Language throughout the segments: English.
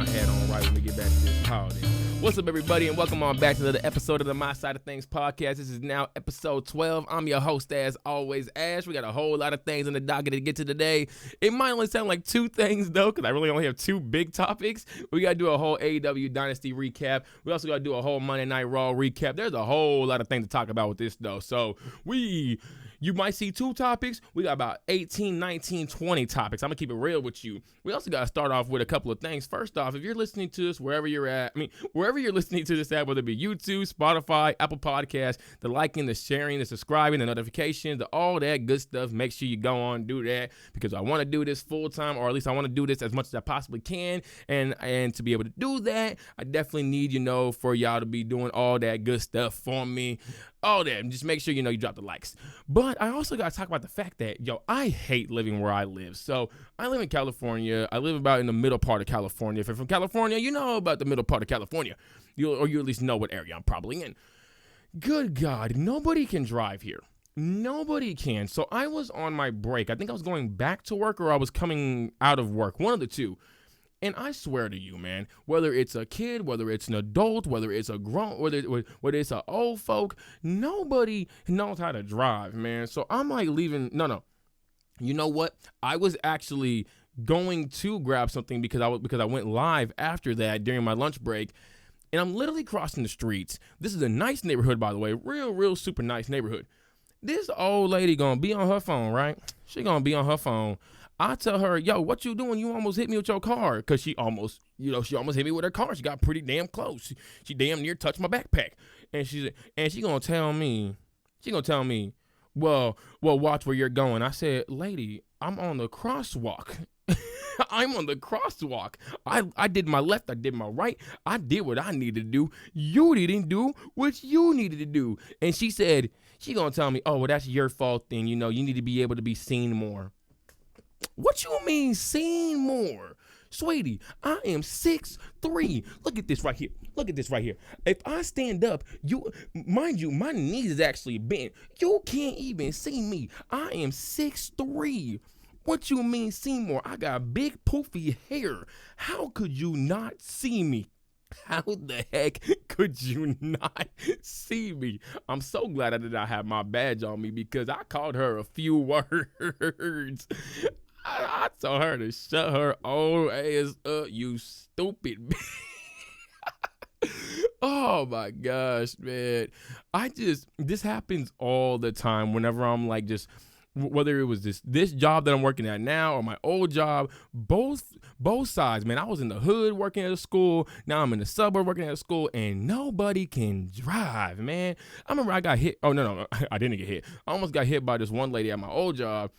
my hat on right when we get back to this holiday. What's up, everybody, and welcome on back to another episode of the My Side of Things podcast. This is now episode 12. I'm your host, as always, Ash. We got a whole lot of things in the docket to get to today. It might only sound like two things, though, because I really only have two big topics. We got to do a whole AEW Dynasty recap. We also got to do a whole Monday Night Raw recap. There's a whole lot of things to talk about with this, though. So you might see two topics. We got about 18, 19, 20 topics. I'm going to keep it real with you. We also got to start off with a couple of things. First off, if you're listening to us wherever you're at, wherever you're listening to this at, whether it be YouTube, Spotify, Apple Podcasts, the liking, the sharing, the subscribing, the notifications, all that good stuff, make sure you go on and do that, because I want to do this full time, or at least I want to do this as much as I possibly can. And to be able to do that, I definitely need, for y'all to be doing all that good stuff for me. All that. Just make sure, you drop the likes. But I also got to talk about the fact that, I hate living where I live. So I live in California. I live about in the middle part of California. If you're from California, you know about the middle part of California. You at least know what area I'm probably in. Good God, nobody can drive here. Nobody can. So I was on my break. I think I was going back to work or I was coming out of work. One of the two. And I swear to you, man, whether it's a kid, whether it's an adult, whether it's a grown, whether it's an old folk, nobody knows how to drive, man. So I'm like leaving. No. You know what? I was actually going to grab something because I went live after that during my lunch break. And I'm literally crossing the streets. This is a nice neighborhood, by the way. Real super nice neighborhood. This old lady gonna be on her phone, right? She gonna be on her phone. I tell her, yo, what you doing? You almost hit me with your car. Because she almost hit me with her car. She got pretty damn close. She damn near touched my backpack. And she gonna tell me, well, watch where you're going. I said, lady, I'm on the crosswalk. I'm on the crosswalk. I did my left. I did my right. I did what I needed to do. You didn't do what you needed to do. And she said, she gonna tell me, oh, well, that's your fault then. You need to be able to be seen more. What you mean seen more? Sweetie, I am 6'3". Look at this right here. If I stand up, mind you, my knees is actually bent. You can't even see me. I am 6'3". What you mean seen more? I got big poofy hair. How could you not see me? How the heck could you not see me? I'm so glad I did not have my badge on me, because I called her a few words. I told her to shut her old ass up, you stupid bitch. Oh my gosh, man. This happens all the time whenever I'm like, just whether it was this job that I'm working at now or my old job, both sides, man. I was in the hood working at a school. Now I'm in the suburb working at a school, and nobody can drive, man. I remember I got hit. Oh, no, I didn't get hit. I almost got hit by this one lady at my old job.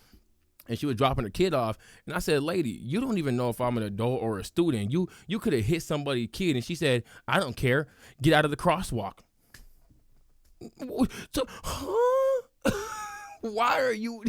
And she was dropping her kid off. And I said, lady, you don't even know if I'm an adult or a student. You could have hit somebody's kid. And she said, I don't care. Get out of the crosswalk. So, huh? Why are you?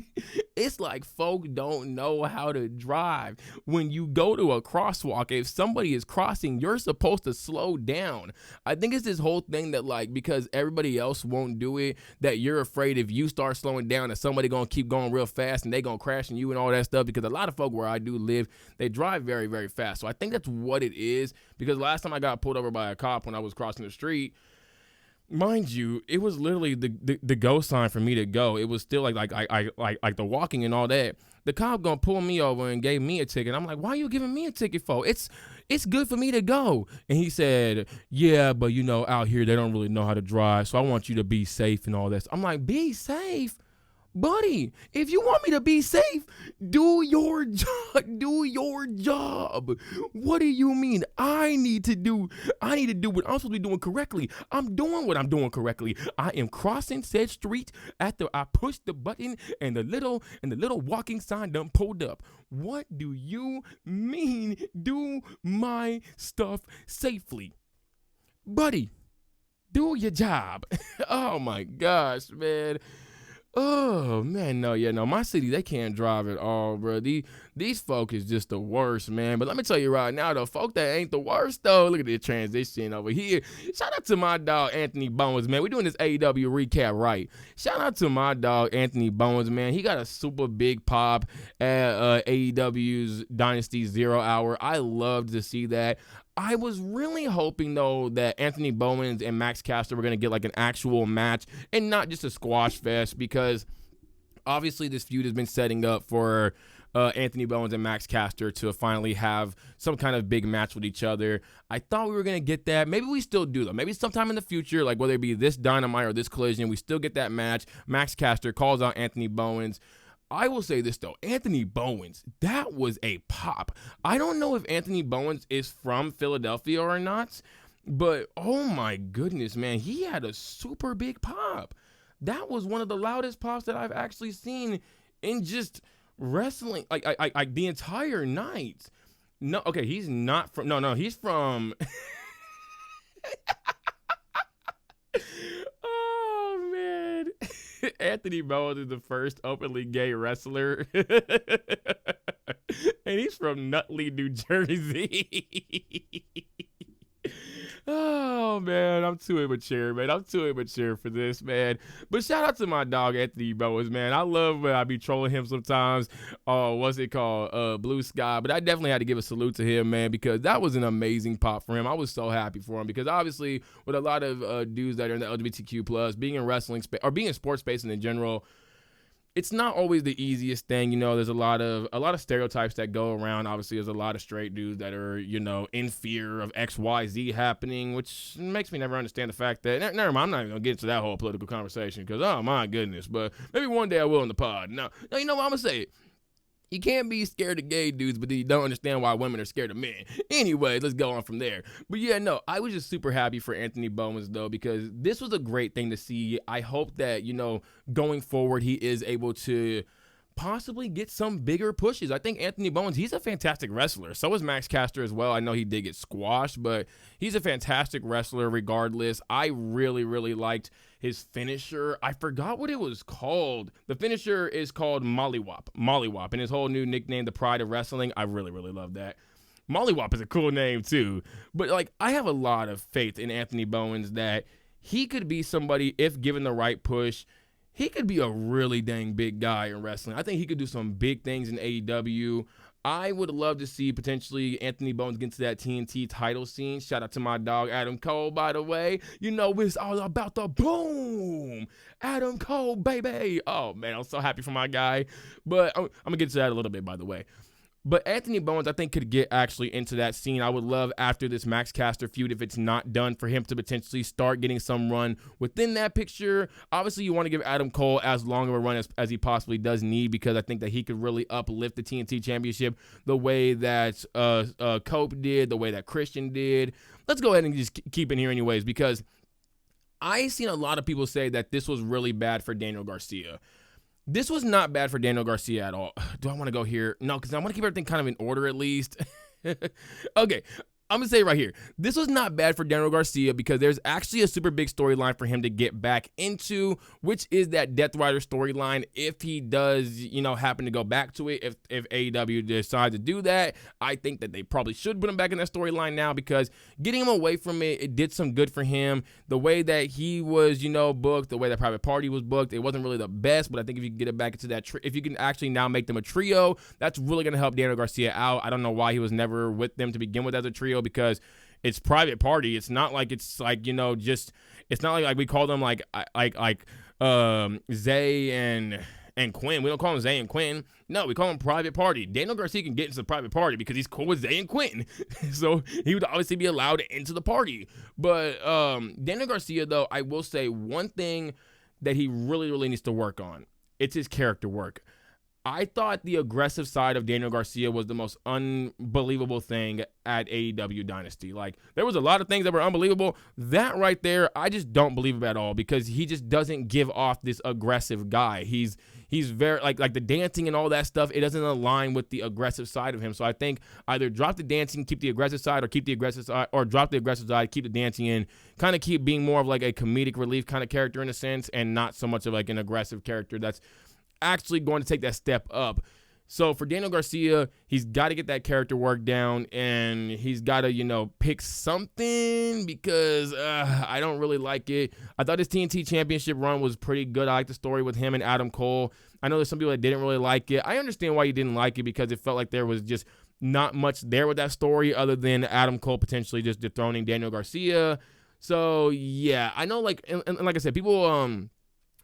It's like folk don't know how to drive. When you go to a crosswalk, if somebody is crossing, you're supposed to slow down. I think it's this whole thing that, like, because everybody else won't do it, that you're afraid if you start slowing down that somebody gonna keep going real fast and they gonna crash into you and all that stuff. Because a lot of folk where I do live, they drive very, very fast. So I think that's what it is. Because last time I got pulled over by a cop when I was crossing the street, mind you, it was literally the go sign for me to go. It was still like the walking and all that. The cop gonna pull me over and gave me a ticket. I'm like, why are you giving me a ticket for? It's good for me to go. And he said, yeah, but out here they don't really know how to drive, so I want you to be safe and all that. I'm like, be safe? Buddy, if you want me to be safe, do your job. Do your job. What do you mean? I need to do what I'm supposed to be doing correctly. I'm doing what I'm doing correctly. I am crossing said street after I pushed the button and the little walking sign done pulled up. What do you mean? Do my stuff safely, buddy. Do your job. Oh my gosh, man. Oh, man, no, my city, they can't drive at all, bro. These folk is just the worst, man. But let me tell you right now, though, folk that ain't the worst, though. Look at this transition over here. Shout out to my dog, Anthony Bowens, man. We're doing this AEW recap right. Shout out to my dog, Anthony Bowens, man. He got a super big pop at AEW's Dynasty 0 Hour. I love to see that. I was really hoping, though, that Anthony Bowens and Max Caster were going to get like an actual match and not just a squash fest, because obviously this feud has been setting up for Anthony Bowens and Max Caster to finally have some kind of big match with each other. I thought we were going to get that. Maybe we still do, though. Maybe sometime in the future, like whether it be this Dynamite or this Collision, we still get that match. Max Caster calls out Anthony Bowens. I will say this, though. Anthony Bowens, that was a pop. I don't know if Anthony Bowens is from Philadelphia or not, but oh my goodness, man, he had a super big pop. That was one of the loudest pops that I've actually seen in just wrestling, like the entire night. No, okay, he's not from, no, he's from, oh man, Anthony Bowens is the first openly gay wrestler, and he's from Nutley, New Jersey. Oh, man, I'm too immature, man. I'm too immature for this, man. But shout out to my dog, Anthony Bowens, man. I love when I be trolling him sometimes. What's it called? Blue Sky. But I definitely had to give a salute to him, man, because that was an amazing pop for him. I was so happy for him because obviously with a lot of dudes that are in the LGBTQ+, being in wrestling space or being in sports space in general, it's not always the easiest thing. You know, there's a lot of stereotypes that go around. Obviously, there's a lot of straight dudes that are, you know, in fear of XYZ happening, which makes me never understand the fact that, never mind, I'm not even going to get into that whole political conversation because, oh, my goodness. But maybe one day I will in the pod. No, you know what? I'm going to say it. You can't be scared of gay dudes, but then you don't understand why women are scared of men. Anyway, let's go on from there. But yeah, no, I was just super happy for Anthony Bowens, though, because this was a great thing to see. I hope that, you know, going forward, he is able to possibly get some bigger pushes. I think Anthony Bowens, he's a fantastic wrestler. So is Max Caster as well. I know he did get squashed, but he's a fantastic wrestler regardless. I really, really liked his finisher. I forgot what it was called. The finisher is called Mollywop, and his whole new nickname, the Pride of Wrestling. I really, really love that. Mollywop is a cool name too. But like, I have a lot of faith in Anthony Bowens that he could be somebody, if given the right push, he could be a really dang big guy in wrestling. I think he could do some big things in AEW. I would love to see potentially Anthony Bowens get into that TNT title scene. Shout out to my dog, Adam Cole, by the way. You know, it's all about the boom. Adam Cole, baby. Oh, man, I'm so happy for my guy. But I'm going to get to that a little bit, by the way. But Anthony Bowens, I think, could get actually into that scene. I would love after this Max Caster feud, if it's not done, for him to potentially start getting some run within that picture. Obviously, you want to give Adam Cole as long of a run as he possibly does need, because I think that he could really uplift the TNT Championship the way that Cope did, the way that Christian did. Let's go ahead and just keep it here anyways, because I seen a lot of people say that this was really bad for Daniel Garcia. This was not bad for Daniel Garcia at all. Do I want to go here? No, because I want to keep everything kind of in order at least. Okay, I'm going to say right here. This was not bad for Daniel Garcia because there's actually a super big storyline for him to get back into, which is that Death Rider storyline. If he does, you know, happen to go back to it, if AEW decides to do that, I think that they probably should put him back in that storyline now, because getting him away from it did some good for him. The way that he was, you know, booked, the way that Private Party was booked, it wasn't really the best, but I think if you can get it back into that, if you can actually now make them a trio, that's really going to help Daniel Garcia out. I don't know why he was never with them to begin with as a trio, because it's Private Party. It's not like it's like, you know, just, it's not like we call them like Zay and Quinn. We don't call them Zay and Quinn. No, we call them Private Party. Daniel Garcia can get into the Private Party because he's cool with Zay and Quinn. So he would obviously be allowed into the party. But Daniel Garcia, though, I will say one thing that he really, really needs to work on. It's his character work. I thought the aggressive side of Daniel Garcia was the most unbelievable thing at AEW Dynasty. Like, there was a lot of things that were unbelievable. That right there, I just don't believe it at all, because he just doesn't give off this aggressive guy. He's very, like the dancing and all that stuff, it doesn't align with the aggressive side of him. So I think either drop the dancing, keep the aggressive side, or keep the aggressive side, or drop the aggressive side, keep the dancing in, kind of keep being more of like a comedic relief kind of character in a sense, and not so much of like an aggressive character that's actually going to take that step up. So for Daniel Garcia, he's got to get that character work down, and he's got to, you know, pick something, because I don't really like it. I thought his TNT Championship run was pretty good. I like the story with him and Adam Cole. I know there's some people that didn't really like it. I understand why you didn't like it, because it felt like there was just not much there with that story other than Adam Cole potentially just dethroning Daniel Garcia. So yeah, I know, like, and like I said, people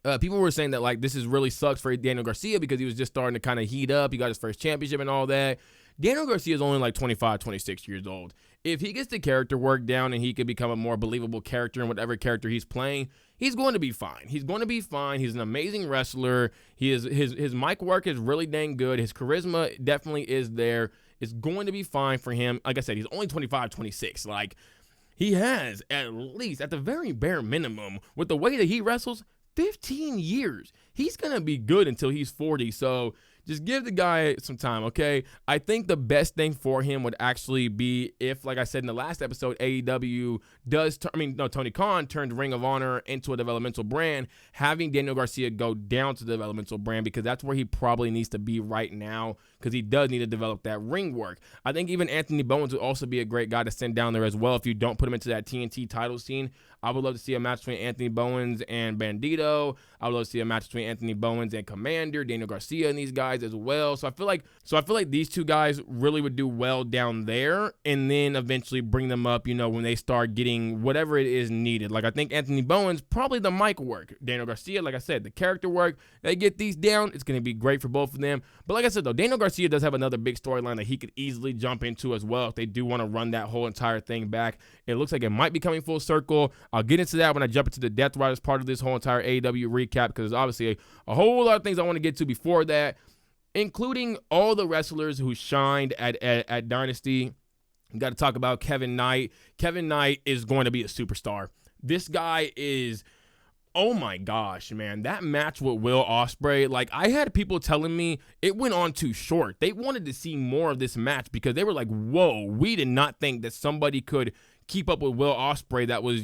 were saying that, like, this is really sucks for Daniel Garcia because he was just starting to kind of heat up. He got his first championship and all that. Daniel Garcia is only like 25, 26 years old. If he gets the character work down and he can become a more believable character in whatever character he's playing, he's going to be fine. He's going to be fine. He's an amazing wrestler. His mic work is really dang good. His charisma definitely is there. It's going to be fine for him. Like I said, he's only 25, 26. Like, he has, at least, at the very bare minimum, with the way that he wrestles, 15 years. He's going to be good until he's 40. So just give the guy some time, okay? I think the best thing for him would actually be if, like I said in the last episode, AEW Tony Khan turned Ring of Honor into a developmental brand, having Daniel Garcia go down to the developmental brand, because that's where he probably needs to be right now, because he does need to develop that ring work. I think even Anthony Bowens would also be a great guy to send down there as well if you don't put him into that TNT title scene. I would love to see a match between Anthony Bowens and Bandido. I would love to see a match between Anthony Bowens and Commander, Daniel Garcia, and these guys as well. So I feel like these two guys really would do well down there, and then eventually bring them up, when they start getting whatever it is needed. Like, I think Anthony Bowens, probably the mic work. Daniel Garcia, like I said, the character work. They get these down, it's going to be great for both of them. But like I said, though, Daniel Garcia does have another big storyline that he could easily jump into as well if they do want to run that whole entire thing back. It looks like it might be coming full circle. I'll get into that when I jump into the Death Riders part of this whole entire AEW recap, because there's obviously a whole lot of things I want to get to before that, including all the wrestlers who shined at Dynasty. You got to talk about Kevin Knight. Kevin Knight is going to be a superstar. This guy is, oh my gosh, man. That match with Will Ospreay, like, I had people telling me it went on too short. They wanted to see more of this match because they were like, whoa, we did not think that somebody could keep up with Will Ospreay that was,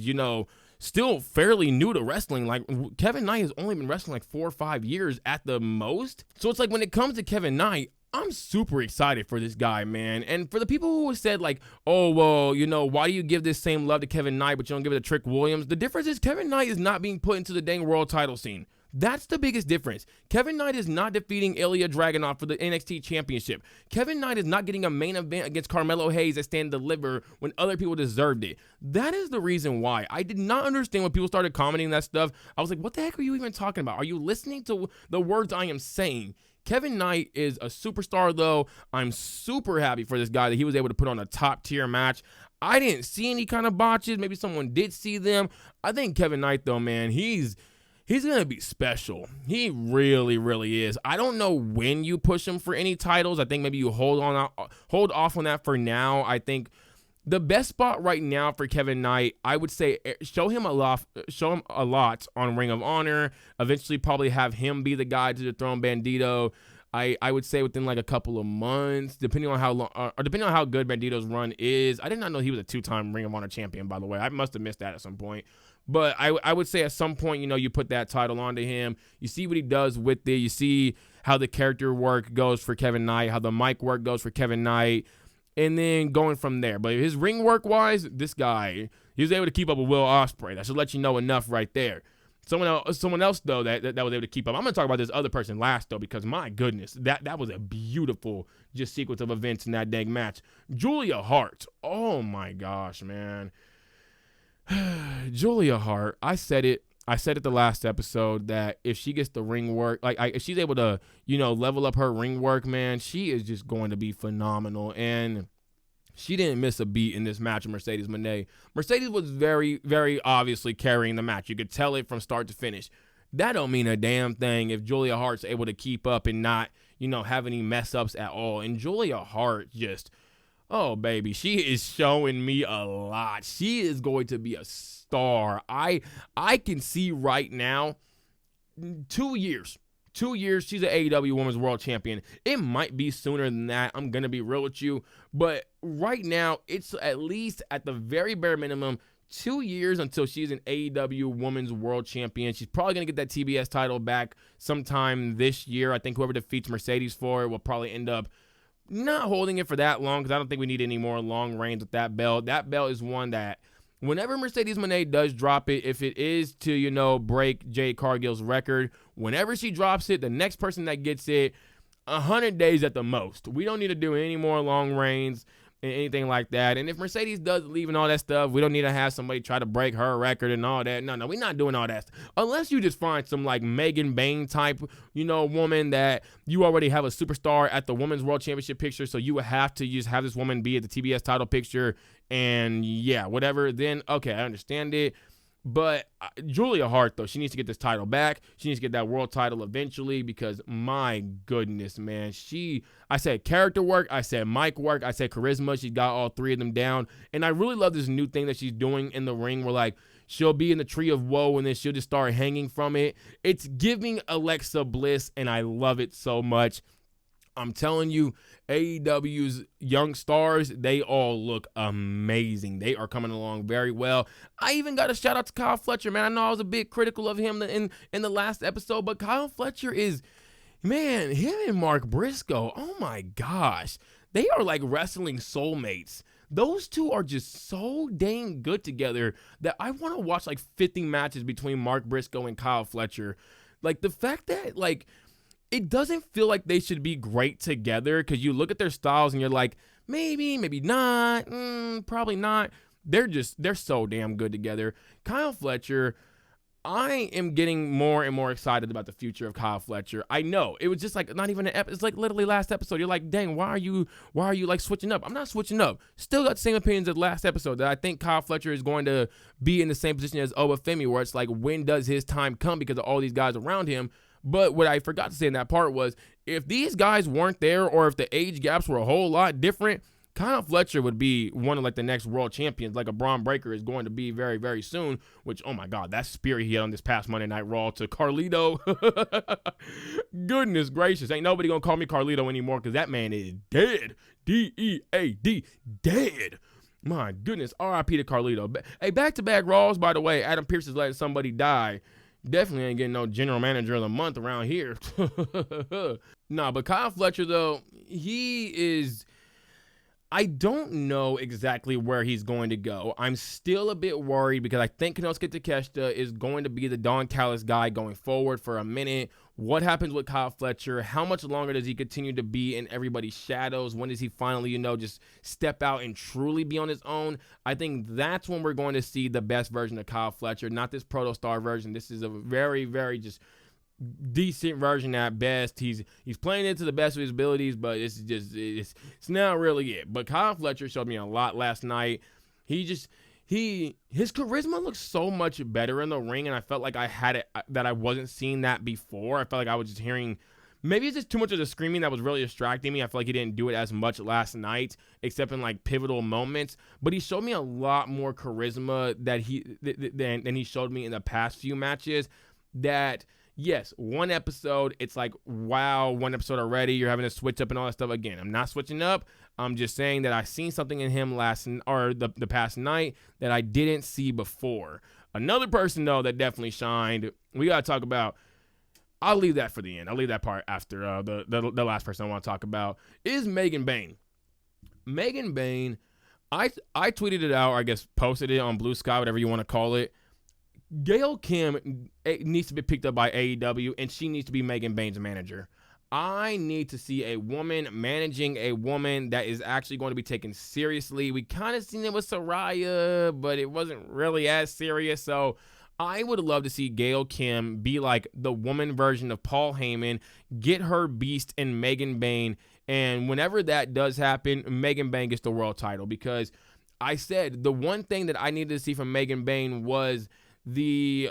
still fairly new to wrestling. Like, Kevin Knight has only been wrestling like 4 or 5 years at the most. So it's like, when it comes to Kevin Knight, I'm super excited for this guy, man. And for the people who said, like, oh, well, why do you give this same love to Kevin Knight, but you don't give it to Trick Williams? The difference is Kevin Knight is not being put into the dang world title scene. That's the biggest difference. Kevin Knight is not defeating Ilya Dragunov for the NXT Championship. Kevin Knight is not getting a main event against Carmelo Hayes at Stand and Deliver when other people deserved it. That is the reason why. I did not understand when people started commenting that stuff. I was like, what the heck are you even talking about? Are you listening to the words I am saying? Kevin Knight is a superstar, though. I'm super happy for this guy that he was able to put on a top-tier match. I didn't see any kind of botches. Maybe someone did see them. I think Kevin Knight, though, man, he's going to be special. He really, really is. I don't know when you push him for any titles. I think maybe you hold off on that for now. I think the best spot right now for Kevin Knight, I would say, show him a lot on Ring of Honor. Eventually probably have him be the guy to dethrone Bandido. I would say within like a couple of months, depending on how long, or depending on how good Bandido's run is. I did not know he was a 2-time Ring of Honor champion, by the way. I must have missed that at some point. But I would say at some point, you put that title onto him. You see what he does with it. You see how the character work goes for Kevin Knight, how the mic work goes for Kevin Knight, and then going from there. But his ring work-wise, this guy, he was able to keep up with Will Ospreay. That should let you know enough right there. Someone else though, that was able to keep up. I'm going to talk about this other person last, though, because my goodness, that was a beautiful just sequence of events in that dang match. Julia Hart. Oh, my gosh, man. Julia Hart, I said it the last episode that if she gets the ring work, if she's able to, level up her ring work, man, she is just going to be phenomenal. And she didn't miss a beat in this match with Mercedes Moné. Mercedes was very, very obviously carrying the match. You could tell it from start to finish. That don't mean a damn thing if Julia Hart's able to keep up and not, have any mess ups at all. And Julia Hart just, oh, baby, she is showing me a lot. She is going to be a star. I can see right now, 2 years. 2 years, she's an AEW Women's World Champion. It might be sooner than that. I'm going to be real with you. But right now, it's at least at the very bare minimum 2 years until she's an AEW Women's World Champion. She's probably going to get that TBS title back sometime this year. I think whoever defeats Mercedes for it will probably end up not holding it for that long, because I don't think we need any more long reigns with that belt. That belt is one that whenever Mercedes Moné does drop it, if it is to, break Jade Cargill's record, whenever she drops it, the next person that gets it, 100 days at the most. We don't need to do any more long reigns and anything like that. And if Mercedes does leave and all that stuff, we don't need to have somebody try to break her record and all that. No, we're not doing all that stuff. Unless you just find some like Megan Bain type, woman that you already have a superstar at the Women's World Championship picture, so you would have to just have this woman be at the TBS title picture and yeah, whatever. Then, okay, I understand it. But Julia Hart, though, she needs to get this title back. She needs to get that world title eventually because, my goodness, man, I said character work, I said mic work, I said charisma. She got all three of them down. And I really love this new thing that she's doing in the ring where, like, she'll be in the tree of woe and then she'll just start hanging from it. It's giving Alexa Bliss, and I love it so much. I'm telling you, AEW's young stars, they all look amazing. They are coming along very well. I even got a shout out to Kyle Fletcher, man. I know I was a bit critical of him in the last episode, but Kyle Fletcher is, man, him and Mark Briscoe, oh my gosh. They are like wrestling soulmates. Those two are just so dang good together that I want to watch like 50 matches between Mark Briscoe and Kyle Fletcher. Like the fact that like, it doesn't feel like they should be great together because you look at their styles and you're like, maybe not, probably not. They're so damn good together. Kyle Fletcher, I am getting more and more excited about the future of Kyle Fletcher. I know it was just like not even it's like literally last episode. You're like, dang, why are you like switching up? I'm not switching up. Still got the same opinions as last episode that I think Kyle Fletcher is going to be in the same position as Obafemi, where it's like, when does his time come because of all these guys around him? But what I forgot to say in that part was, if these guys weren't there or if the age gaps were a whole lot different, Kyle Fletcher would be one of like the next world champions, like a Braun Breaker is going to be very, very soon, which, oh my God, that spear he had on this past Monday Night Raw to Carlito. Goodness gracious. Ain't nobody going to call me Carlito anymore because that man is dead. D-E-A-D, dead. My goodness, R.I.P. to Carlito. Hey, back-to-back Raws, by the way. Adam Pearce is letting somebody die. Definitely ain't getting no general manager of the month around here. Nah, but Kyle Fletcher, though, I don't know exactly where he's going to go. I'm still a bit worried because I think Konosuke Takeshita is going to be the Don Callis guy going forward for a minute. What happens with Kyle Fletcher? How much longer does he continue to be in everybody's shadows? When does he finally, just step out and truly be on his own? I think that's when we're going to see the best version of Kyle Fletcher, not this Protostar version. This is a very, very just decent version at best. He's playing it to the best of his abilities, but it's not really it. But Kyle Fletcher showed me a lot last night. His charisma looks so much better in the ring, and I felt like I had it, that I wasn't seeing that before. I felt like I was just hearing, maybe it's just too much of the screaming that was really distracting me. I feel like he didn't do it as much last night, except in like pivotal moments. But he showed me a lot more charisma than he showed me in the past few matches. That, yes, one episode, it's like, wow, one episode already, you're having to switch up and all that stuff. Again, I'm not switching up. I'm just saying that I seen something in him the past night that I didn't see before. Another person, though, that definitely shined, we got to talk about, I'll leave that for the end. I'll leave that part after the last person I want to talk about, is Megan Bain. Megan Bain, I tweeted it out, or I guess posted it on Blue Sky, whatever you want to call it. Gail Kim needs to be picked up by AEW, and she needs to be Megan Bain's manager. I need to see a woman managing a woman that is actually going to be taken seriously. We kind of seen it with Saraya, but it wasn't really as serious. So I would love to see Gail Kim be like the woman version of Paul Heyman, get her beast in Megan Bain, and whenever that does happen, Megan Bain gets the world title. Because I said the one thing that I needed to see from Megan Bain was the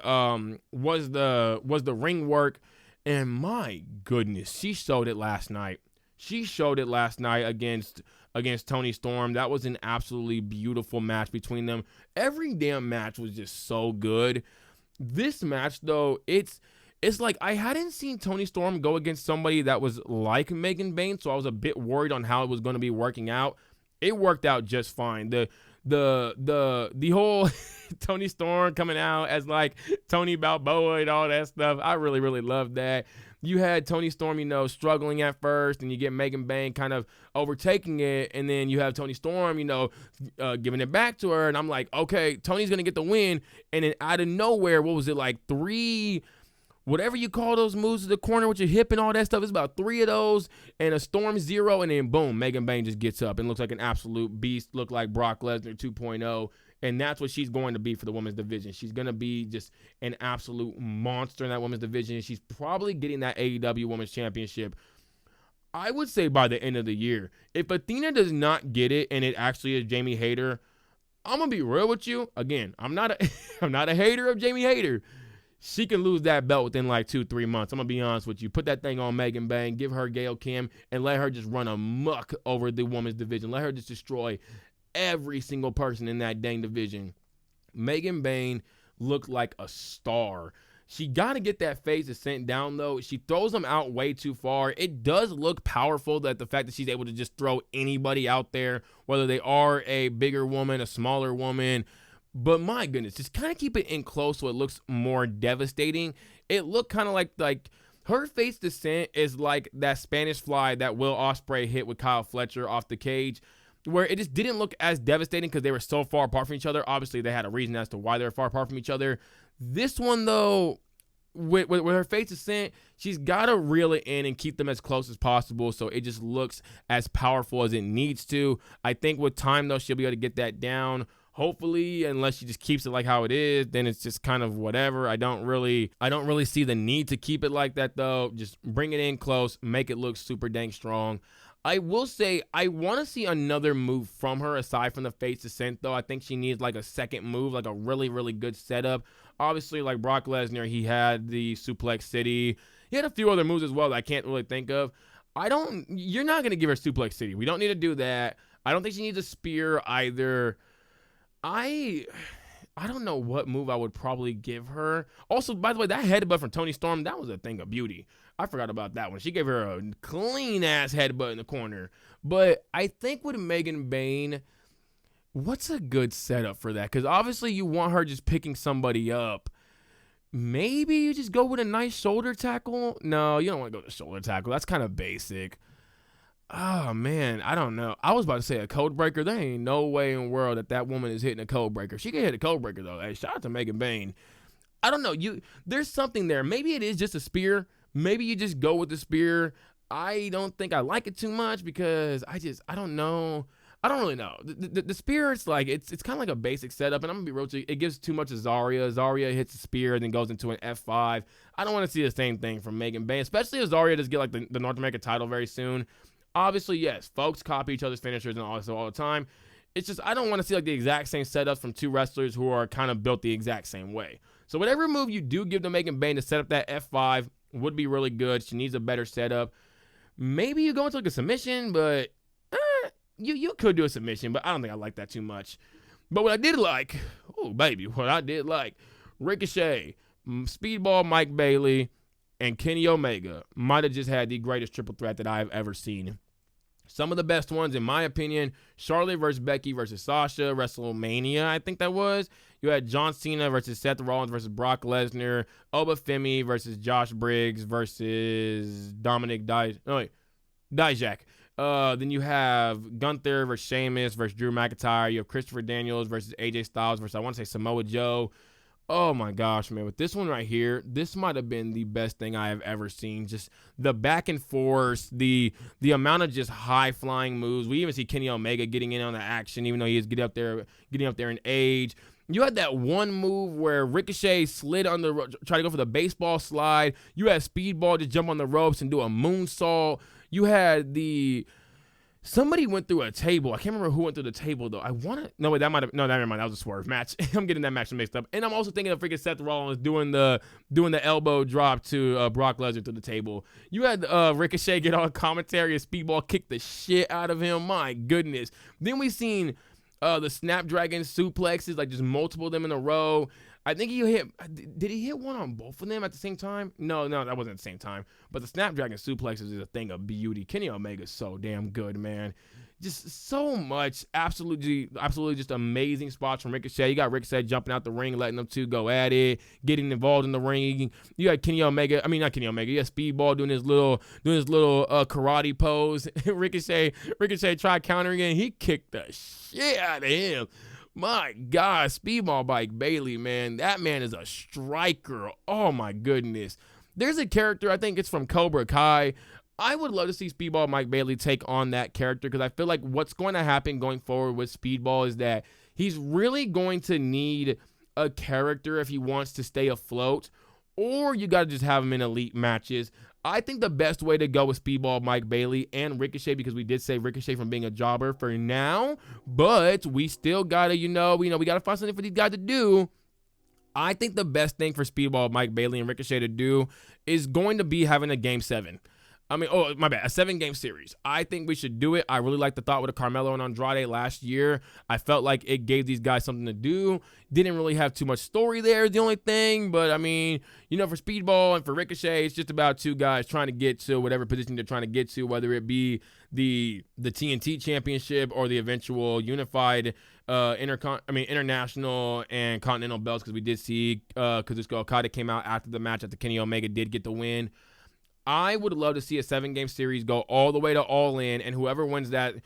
ring work, and my goodness, she showed it last night. She showed it last night against Toni Storm. That was an absolutely beautiful match between them. Every damn match was just so good. This match, though, it's like I hadn't seen Toni Storm go against somebody that was like Megan Bain, so I was a bit worried on how it was going to be working out. It worked out just fine. The whole Toni Storm coming out as like Tony Balboa and all that stuff, I really, really loved that. You had Toni Storm, struggling at first, and you get Megan Bain kind of overtaking it, and then you have Toni Storm, giving it back to her, and I'm like, okay, Toni's going to get the win, and then out of nowhere, what was it, like 3 whatever you call those moves to the corner with your hip and all that stuff. It's about 3 of those and a Storm Zero, and then boom, Megan Bayne just gets up and looks like an absolute beast, look like Brock Lesnar 2.0, and that's what she's going to be for the women's division. She's going to be just an absolute monster in that women's division. She's probably getting that AEW Women's Championship, I would say, by the end of the year. If Athena does not get it and it actually is Jamie Hayter, I'm going to be real with you. Again, I'm not a hater of Jamie Hayter. She can lose that belt within like 2-3 months. I'm going to be honest with you. Put that thing on Megan Bayne, give her Gail Kim, and let her just run amok over the women's division. Let her just destroy every single person in that dang division. Megan Bayne looked like a star. She got to get that face sent down, though. She throws them out way too far. It does look powerful, that the fact that she's able to just throw anybody out there, whether they are a bigger woman, a smaller woman. But my goodness, just kind of keep it in close so it looks more devastating. It looked kind of like her face descent is like that Spanish fly that Will Ospreay hit with Kyle Fletcher off the cage, where it just didn't look as devastating because they were so far apart from each other. Obviously, they had a reason as to why they were far apart from each other. This one, though, with her face descent, she's got to reel it in and keep them as close as possible so it just looks as powerful as it needs to. I think with time, though, she'll be able to get that down. Hopefully, unless she just keeps it like how it is, then it's just kind of whatever. I don't really see the need to keep it like that, though. Just bring it in close, make it look super dang strong. I will say I want to see another move from her aside from the face descent, though. I think she needs like a second move, like a really, really good setup. Obviously, like Brock Lesnar, he had the Suplex City. He had a few other moves as well that I can't really think of. You're not going to give her Suplex City. We don't need to do that. I don't think she needs a spear either. I don't know what move I would probably give her. Also, by the way, that headbutt from Toni Storm, that was a thing of beauty. I forgot about that one. She gave her a clean-ass headbutt in the corner. But I think with Megan Bayne, what's a good setup for that? Because obviously you want her just picking somebody up. Maybe you just go with a nice shoulder tackle? No, you don't want to go to shoulder tackle. That's kind of basic. Oh, man, I don't know. I was about to say a code breaker. There ain't no way in the world that woman is hitting a code breaker. She can hit a code breaker, though. Hey, shout out to Megan Bayne. I don't know. There's something there. Maybe it is just a spear. Maybe you just go with the spear. I don't think I like it too much because I don't know. I don't really know. The spear, it's like, it's kind of like a basic setup, and I'm going to be real with you. It gives too much to Zarya. Zarya hits the spear and then goes into an F5. I don't want to see the same thing from Megan Bayne, especially if Zarya does get like the North American title very soon. Obviously, yes, folks copy each other's finishers and all the time. It's just I don't want to see like the exact same setups from two wrestlers who are kind of built the exact same way. So whatever move you do give to Megan Bayne to set up that F5 would be really good. She needs a better setup. Maybe you go into like a submission, but you could do a submission, but I don't think I like that too much. But what I did like, Ricochet, Speedball Mike Bayley, and Kenny Omega might have just had the greatest triple threat that I've ever seen. Some of the best ones, in my opinion, Charlotte versus Becky versus Sasha, WrestleMania, I think that was. You had John Cena versus Seth Rollins versus Brock Lesnar, Oba Femi versus Josh Briggs versus Dominic Dijak. Then you have Gunther versus Sheamus versus Drew McIntyre. You have Christopher Daniels versus AJ Styles versus, I want to say, Samoa Joe. Oh my gosh, man. With this one right here, this might have been the best thing I have ever seen. Just the back and forth, the amount of just high-flying moves. We even see Kenny Omega getting in on the action, even though he is getting up there in age. You had that one move where Ricochet slid on try to go for the baseball slide. You had Speedball just jump on the ropes and do a moonsault. You had somebody went through a table. I can't remember who went through the table, though. Never mind. That was a swerve match. I'm getting that match mixed up. And I'm also thinking of freaking Seth Rollins doing the elbow drop to Brock Lesnar through the table. You had Ricochet get on commentary and Speedball kick the shit out of him. My goodness. Then we seen the Snapdragon suplexes, like just multiple of them in a row. I think did he hit one on both of them at the same time? No, that wasn't at the same time. But the Snapdragon suplexes is a thing of beauty. Kenny Omega's so damn good, man. Just so much, absolutely just amazing spots from Ricochet. You got Ricochet jumping out the ring, letting them two go at it, getting involved in the ring. You got not Kenny Omega. You got Speedball doing his little karate pose. Ricochet tried countering it, and he kicked the shit out of him. My God, Speedball Mike Bayley, man. That man is a striker. Oh, my goodness. There's a character, I think it's from Cobra Kai. I would love to see Speedball Mike Bayley take on that character, because I feel like what's going to happen going forward with Speedball is that he's really going to need a character if he wants to stay afloat, or you got to just have him in elite matches. I think the best way to go with Speedball Mike Bayley and Ricochet, because we did say Ricochet from being a jobber for now, but we still got to, we got to find something for these guys to do. I think the best thing for Speedball Mike Bayley and Ricochet to do is going to be having a Game 7. A 7-game series. I think we should do it. I really like the thought with Carmelo and Andrade last year. I felt like it gave these guys something to do. Didn't really have too much story there, is the only thing. But, for Speedball and for Ricochet, it's just about two guys trying to get to whatever position they're trying to get to, whether it be the TNT Championship or the eventual unified international and continental belts, because we did see Kazuchika Okada came out after the match after Kenny Omega did get the win. I would love to see a 7-game series go all the way to All In, and whoever wins that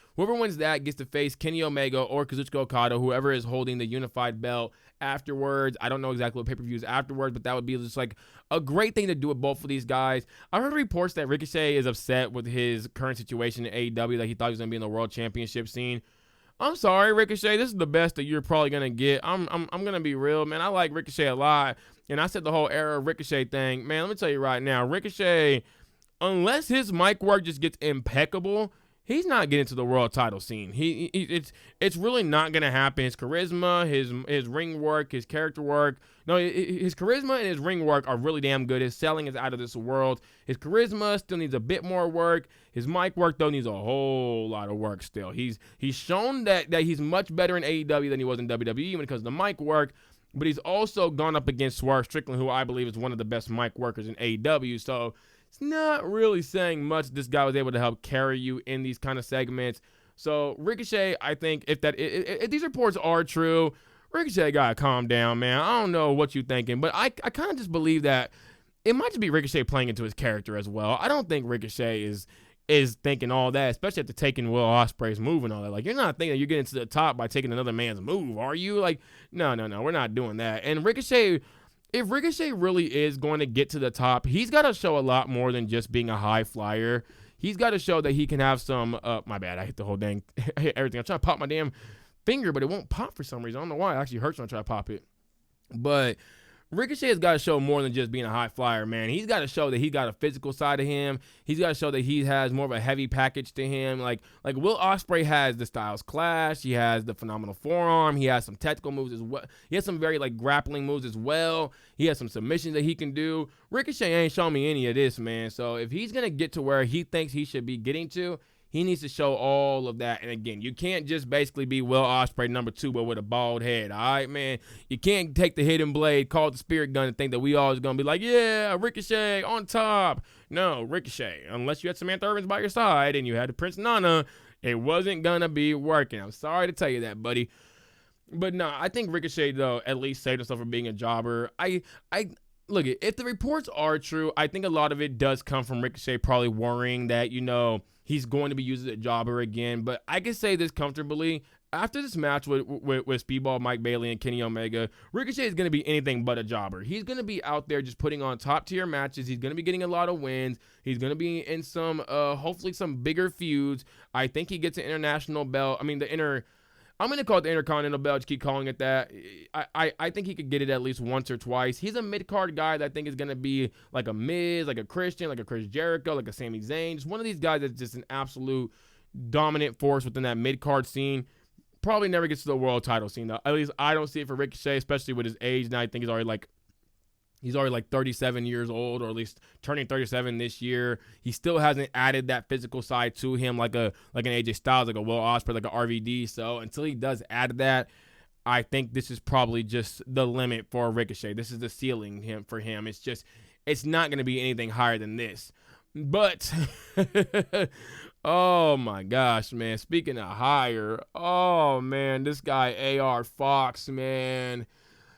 gets to face Kenny Omega or Kazuchika Okada, whoever is holding the unified belt afterwards. I don't know exactly what pay-per-view is afterwards, but that would be just like a great thing to do with both of these guys. I heard reports that Ricochet is upset with his current situation in AEW, that he thought he was going to be in the World Championship scene. I'm sorry, Ricochet. This is the best that you're probably going to get. I'm going to be real, man. I like Ricochet a lot. And I said the whole era of Ricochet thing. Man, let me tell you right now, Ricochet, unless his mic work just gets impeccable, he's not getting to the world title scene. It's really not going to happen. His charisma, his ring work, his character work. No, his charisma and his ring work are really damn good. His selling is out of this world. His charisma still needs a bit more work. His mic work, though, needs a whole lot of work still. He's shown that he's much better in AEW than he was in WWE when it comes to the mic work. But he's also gone up against Swerve Strickland, who I believe is one of the best mic workers in AEW. So it's not really saying much. This guy was able to help carry you in these kind of segments. So Ricochet, I think if these reports are true, Ricochet gotta calm down, man. I don't know what you're thinking, but I kind of just believe that it might just be Ricochet playing into his character as well. I don't think Ricochet is thinking all that, especially after taking Will Ospreay's move and all that. Like, you're not thinking that you're getting to the top by taking another man's move, are you? Like, no, we're not doing that. And Ricochet, if Ricochet really is going to get to the top, he's got to show a lot more than just being a high flyer. He's got to show that he can have some, my bad, I hit the whole dang, I hit everything. I'm trying to pop my damn finger, but it won't pop for some reason. I don't know why. It actually hurts when I try to pop it. But Ricochet has got to show more than just being a high flyer, man. He's got to show that he got a physical side of him. He's got to show that he has more of a heavy package to him. Like Will Ospreay has the Styles Clash. He has the phenomenal forearm. He has some technical moves as well. He has some very grappling moves as well. He has some submissions that he can do. Ricochet ain't shown me any of this, man. So if he's going to get to where he thinks he should be getting to, he needs to show all of that. And again, you can't just basically be Will Ospreay number 2, but with a bald head. All right, man. You can't take the hidden blade, call it the spirit gun, and think that we always going to be like, yeah, Ricochet on top. No, Ricochet. Unless you had Samantha Irvins by your side and you had the Prince Nana, it wasn't going to be working. I'm sorry to tell you that, buddy. But no, I think Ricochet, though, at least saved himself from being a jobber. Look, if the reports are true, I think a lot of it does come from Ricochet probably worrying that, he's going to be used as a jobber again. But I can say this comfortably. After this match with Speedball Mike Bayley and Kenny Omega, Ricochet is going to be anything but a jobber. He's going to be out there just putting on top-tier matches. He's going to be getting a lot of wins. He's going to be in some, hopefully some bigger feuds. I think he gets an international belt. I'm going to call it the Intercontinental belt. Just keep calling it that. I think he could get it at least once or twice. He's a mid-card guy that I think is going to be like a Miz, like a Christian, like a Chris Jericho, like a Sami Zayn. Just one of these guys that's just an absolute dominant force within that mid-card scene. Probably never gets to the world title scene, though. At least I don't see it for Ricochet, especially with his age. Now I think he's already 37 years old, or at least turning 37 this year. He still hasn't added that physical side to him like an AJ Styles, like a Will Ospreay, like a RVD. So until he does add that, I think this is probably just the limit for Ricochet. This is the ceiling for him. It's not going to be anything higher than this. But oh my gosh, man. Speaking of higher, oh man, this guy AR Fox, man.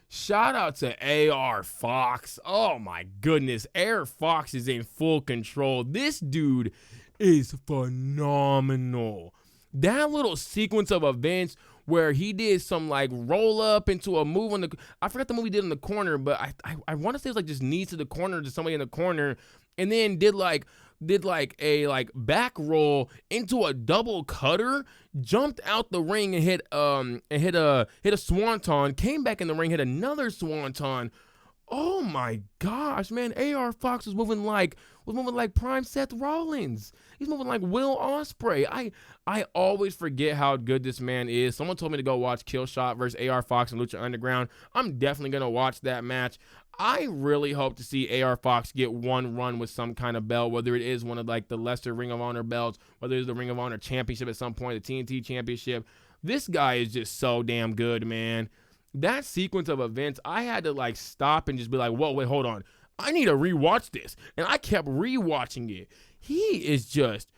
Shout out to AR Fox. Oh my goodness. AR Fox is in full control. This dude is phenomenal. That little sequence of events where he did some like roll up into a move on the, I forgot the move he did in the corner, but I want to say it was like just knees to the corner to somebody in the corner, and then did like a like back roll into a double cutter, jumped out the ring and hit a swanton, came back in the ring, hit another swanton. Oh my gosh, man! AR Fox was moving like prime Seth Rollins. He's moving like Will Ospreay. I always forget how good this man is. Someone told me to go watch Killshot versus AR Fox and Lucha Underground. I'm definitely gonna watch that match. I really hope to see AR Fox get one run with some kind of belt, whether it is one of like the lesser Ring of Honor belts, whether it's the Ring of Honor Championship at some point, the TNT Championship. This guy is just so damn good, man. That sequence of events, I had to like stop and just be like, whoa, wait, hold on. I need to rewatch this. And I kept rewatching it. He is just,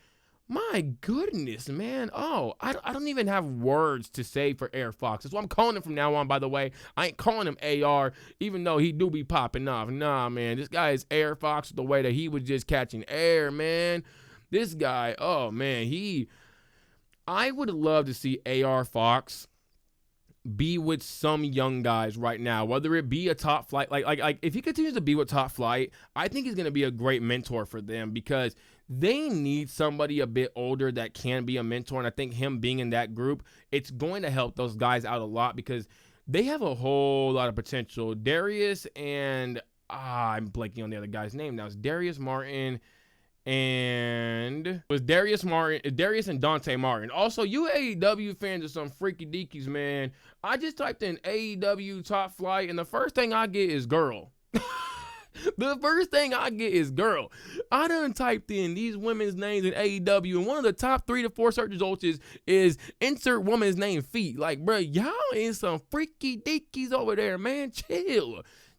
my goodness, man. Oh, I don't even have words to say for AR Fox. That's what I'm calling him from now on, by the way. I ain't calling him AR, even though he do be popping off. Nah, man. This guy is AR Fox the way that he was just catching air, man. This guy, oh, man. I would love to see AR Fox be with some young guys right now, whether it be a top flight, like if he continues to be with top flight, I think he's going to be a great mentor for them, because they need somebody a bit older that can be a mentor. And I think him being in that group, it's going to help those guys out a lot, because they have a whole lot of potential. Darius and I'm blanking on the other guy's name now. It's Darius Martin. And it was Darius and Dante Martin. Also, you AEW fans are some freaky deakies, man. I just typed in AEW top flight, and the first thing I get is girl. The first thing I get is girl. I done typed in these women's names in AEW, and one of the top 3 to 4 search results is insert woman's name feet. Like, bro, y'all is some freaky deakies over there, man.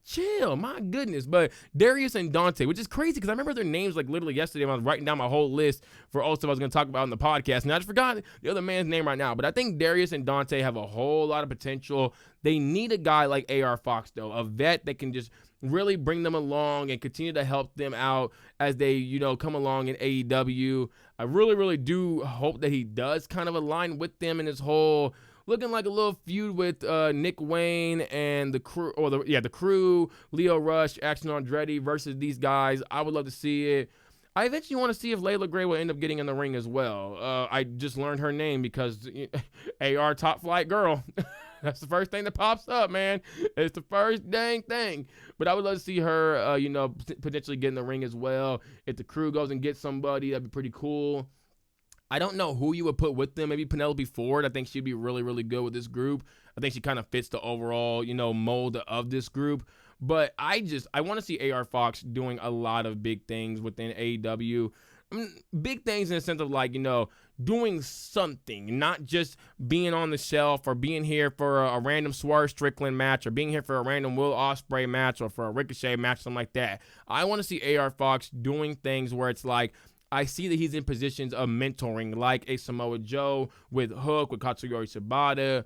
Chill, my goodness. But Darius and Dante, which is crazy because I remember their names like literally yesterday when I was writing down my whole list for all stuff I was going to talk about in the podcast. And I just forgot the other man's name right now. But I think Darius and Dante have a whole lot of potential. They need a guy like AR Fox, though, a vet that can just really bring them along and continue to help them out as they, come along in AEW. I really, really do hope that he does kind of align with them in this whole looking like a little feud with Nick Wayne and the crew, or the crew, Leo Rush, Action Andretti versus these guys. I would love to see it. I eventually want to see if Layla Gray will end up getting in the ring as well. I just learned her name because AR top flight girl. That's the first thing that pops up, man. It's the first dang thing. But I would love to see her, potentially get in the ring as well. If the crew goes and gets somebody, that'd be pretty cool. I don't know who you would put with them. Maybe Penelope Ford. I think she'd be really, really good with this group. I think she kind of fits the overall, mold of this group. But I want to see AR Fox doing a lot of big things within AEW. Big things in the sense of doing something, not just being on the shelf or being here for a random Swerve Strickland match or being here for a random Will Ospreay match or for a Ricochet match, something like that. I want to see AR Fox doing things where it's like, I see that he's in positions of mentoring, like a Samoa Joe with Hook, with Katsuyori Shibata,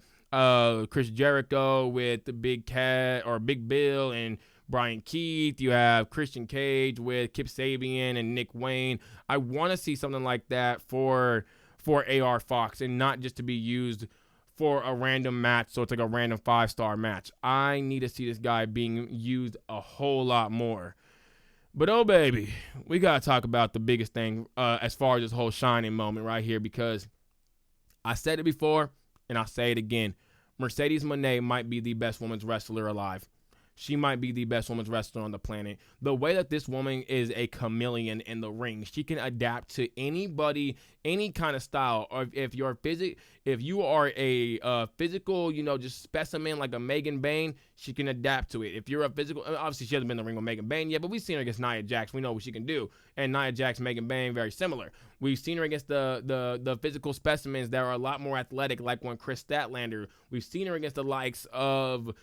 Chris Jericho with the Big Cat or Big Bill and Brian Keith. You have Christian Cage with Kip Sabian and Nick Wayne. I want to see something like that for AR Fox, and not just to be used for a random match, so it's like a random 5-star match. I need to see this guy being used a whole lot more. But, oh, baby, we got to talk about the biggest thing as far as this whole shining moment right here, because I said it before, and I'll say it again. Mercedes Moné might be the best women's wrestler alive. She might be the best women's wrestler on the planet. The way that this woman is a chameleon in the ring, she can adapt to anybody, any kind of style. Or if you are a physical, just specimen like a Megan Bayne, she can adapt to it. If you're a physical, obviously she hasn't been in the ring with Megan Bayne yet, but we've seen her against Nia Jax. We know what she can do. And Nia Jax, Megan Bayne, very similar. We've seen her against the physical specimens that are a lot more athletic, like one Chris Statlander. We've seen her against the likes of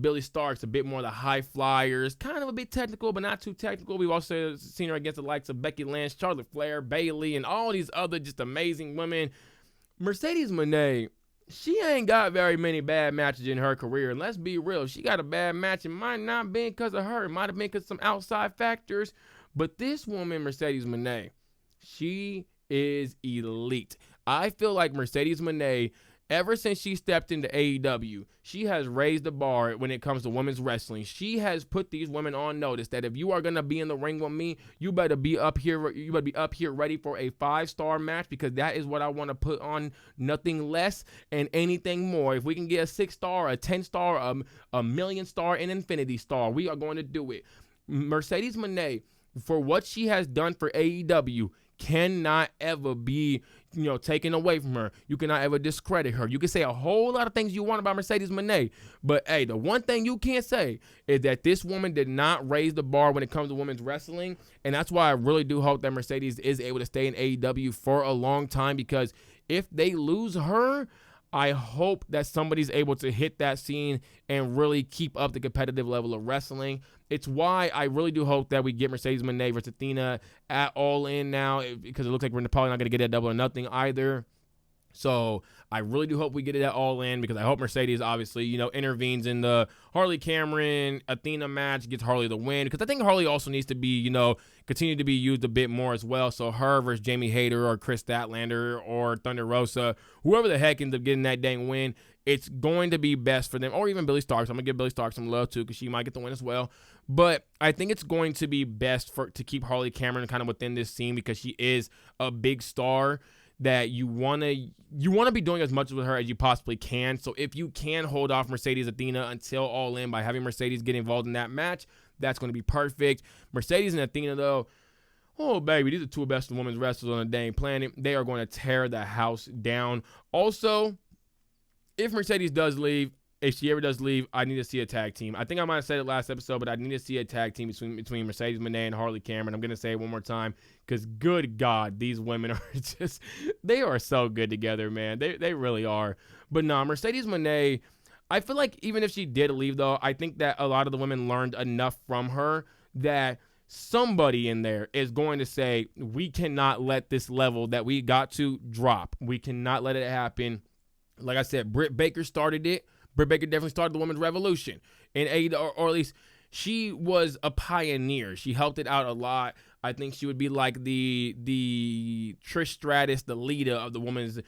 Billy Starks, a bit more of the high flyers, kind of a bit technical, but not too technical. We've also seen her against the likes of Becky Lynch, Charlotte Flair, Bayley, and all these other just amazing women. Mercedes Moné, she ain't got very many bad matches in her career. And let's be real, if she got a bad match, it might not be because of her. It might have been because of some outside factors. But this woman, Mercedes Moné, she is elite. I feel like Mercedes Moné Ever since she stepped into AEW, she has raised the bar when it comes to women's wrestling. She has put these women on notice that if you are gonna be in the ring with me, you better be up here. You better be up here ready for a 5-star match, because that is what I want to put on. Nothing less and anything more. If we can get a 6-star, a 10-star, a 1,000,000-star, an infinity star, we are going to do it. Mercedes Moné, for what she has done for AEW, cannot ever be, taken away from her. You cannot ever discredit her. You can say a whole lot of things you want about Mercedes Moné, but hey, the one thing you can't say is that this woman did not raise the bar when it comes to women's wrestling, and that's why I really do hope that Mercedes is able to stay in AEW for a long time, because if they lose her, I hope that somebody's able to hit that scene and really keep up the competitive level of wrestling. It's why I really do hope that we get Mercedes Moné versus Athena at All In now, because it looks like we're probably not going to get that Double or Nothing either. So I really do hope we get it at All In, because I hope Mercedes obviously, intervenes in the Harley Cameron Athena match, gets Harley the win, because I think Harley also needs to be, continue to be used a bit more as well. So her versus Jamie Hayter or Chris Statlander or Thunder Rosa, whoever the heck ends up getting that dang win, it's going to be best for them, or even Billy Starks. I'm going to give Billy Starks some love too, because she might get the win as well. But I think it's going to be best to keep Harley Cameron kind of within this scene, because she is a big star that you want to be doing as much with her as you possibly can. So if you can hold off Mercedes Athena until All In by having Mercedes get involved in that match, that's going to be perfect. Mercedes and Athena, though, oh, baby, these are two best women's wrestlers on the dang planet. They are going to tear the house down. Also, if Mercedes does leave, if she ever does leave, I need to see a tag team. I think I might have said it last episode, but I need to see a tag team between Mercedes Moné and Harley Cameron. I'm going to say it one more time, because good God, these women are just, they are so good together, man. They really are. But no, Mercedes Moné, I feel like even if she did leave, though, I think that a lot of the women learned enough from her that somebody in there is going to say, we cannot let this level that we got to drop. We cannot let it happen. Like I said, Britt Baker started it. Britt Baker definitely started the women's revolution, or at least she was a pioneer. She helped it out a lot. I think she would be like the Trish Stratus, the leader of the women's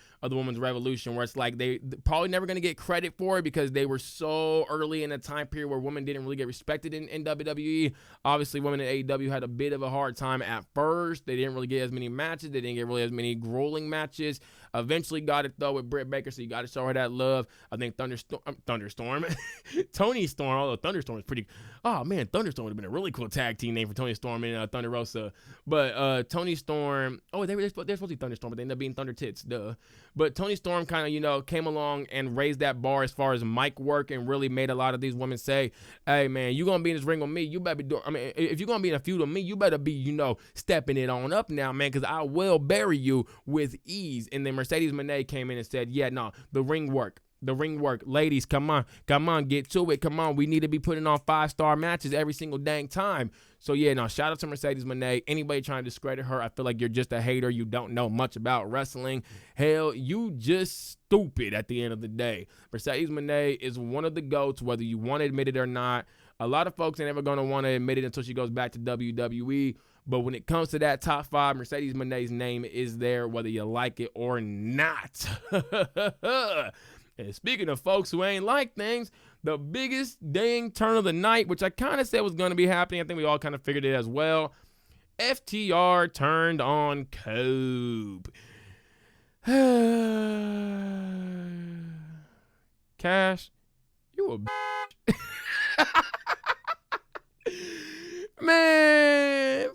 revolution, where it's like they probably never going to get credit for it, because they were so early in a time period where women didn't really get respected in WWE. Obviously, women in AEW had a bit of a hard time at first. They didn't really get as many matches. They didn't get really as many grueling matches. Eventually got it, though, with Britt Baker, so you got to show her that love. I think Thunderstorm, Tony Storm, although Thunderstorm is pretty, oh man, Thunderstorm would have been a really cool tag team name for Tony Storm and Thunder Rosa. But Tony Storm, they're supposed to be Thunderstorm, but they ended up being Thunder Tits, duh. But Tony Storm kind of, came along and raised that bar as far as mic work, and really made a lot of these women say, hey man, you gonna be in this ring with me, you better be doing, if you're gonna be in a feud with me, you better be, stepping it on up now, man, because I will bury you with ease. And then Mercedes Moné came in and said, yeah, no, the ring work. Ladies, come on, get to it. Come on, we need to be putting on 5-star matches every single dang time. So yeah, no, shout out to Mercedes Moné. Anybody trying to discredit her, I feel like you're just a hater. You don't know much about wrestling. Hell, you just stupid at the end of the day. Mercedes Moné is one of the GOATs, whether you want to admit it or not. A lot of folks ain't ever going to want to admit it until she goes back to WWE. But when it comes to that top 5, Mercedes Moné's name is there, whether you like it or not. And speaking of folks who ain't like things, the biggest dang turn of the night, which I kind of said was going to be happening, I think we all kind of figured it as well. FTR turned on Cope. Cash, you a bitch. Man,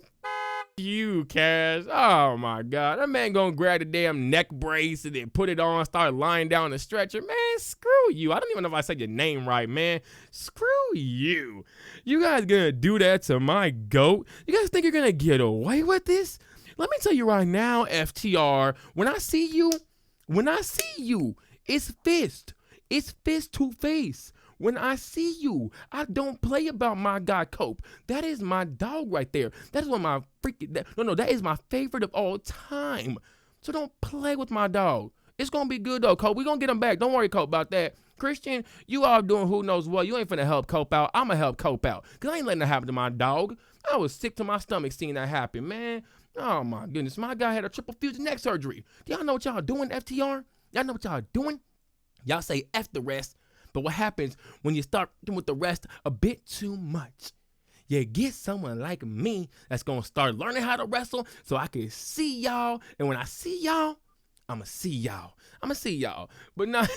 you, Cash. Oh my God, that man gonna grab the damn neck brace and then put it on, start lying down the stretcher. Man, screw you. I don't even know if I said your name right, man. Screw you. You guys gonna do that to my GOAT? You guys think you're gonna get away with this? Let me tell you right now, FTR, when I see you, it's fist. It's fist to face. When I see you, I don't play about my guy Cope. That is my dog right there. That is one of my that is my favorite of all time. So don't play with my dog. It's going to be good, though, Cope. We're going to get him back. Don't worry, Cope, about that. Christian, you all doing who knows what. You ain't finna help Cope out. I'm going to help Cope out, because I ain't letting that happen to my dog. I was sick to my stomach seeing that happen, man. Oh, my goodness. My guy had a triple fusion neck surgery. Do y'all know what y'all doing, FTR? Y'all know what y'all doing? Y'all say F the rest, but what happens when you start with the rest a bit too much? You get someone like me that's going to start learning how to wrestle so I can see y'all. And when I see y'all, I'm going to see y'all. But not...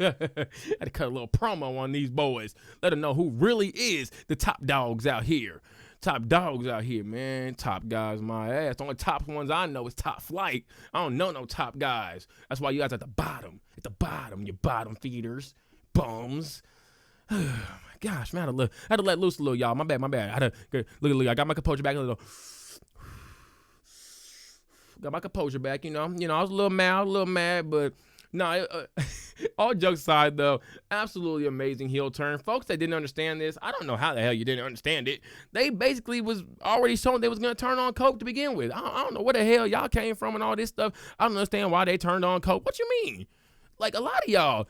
I had to cut a little promo on these boys. Let them know who really is the top dogs out here. Top dogs out here, man. Top guys, my ass. The only top ones I know is Top Flight. I don't know no top guys. That's why you guys at the bottom. At the bottom, you bottom feeders. Bums. Oh my gosh, man. I had to let loose a little, y'all. My bad. I had to look. I got my composure back a little. Got my composure back, you know. I was a little mad, but no, all jokes aside, though, absolutely amazing heel turn. Folks that didn't understand this, I don't know how the hell you didn't understand it. They basically was already showing they was going to turn on Cope to begin with. I don't know where the hell y'all came from and all this stuff. I don't understand why they turned on Cope. What you mean? Like, a lot of y'all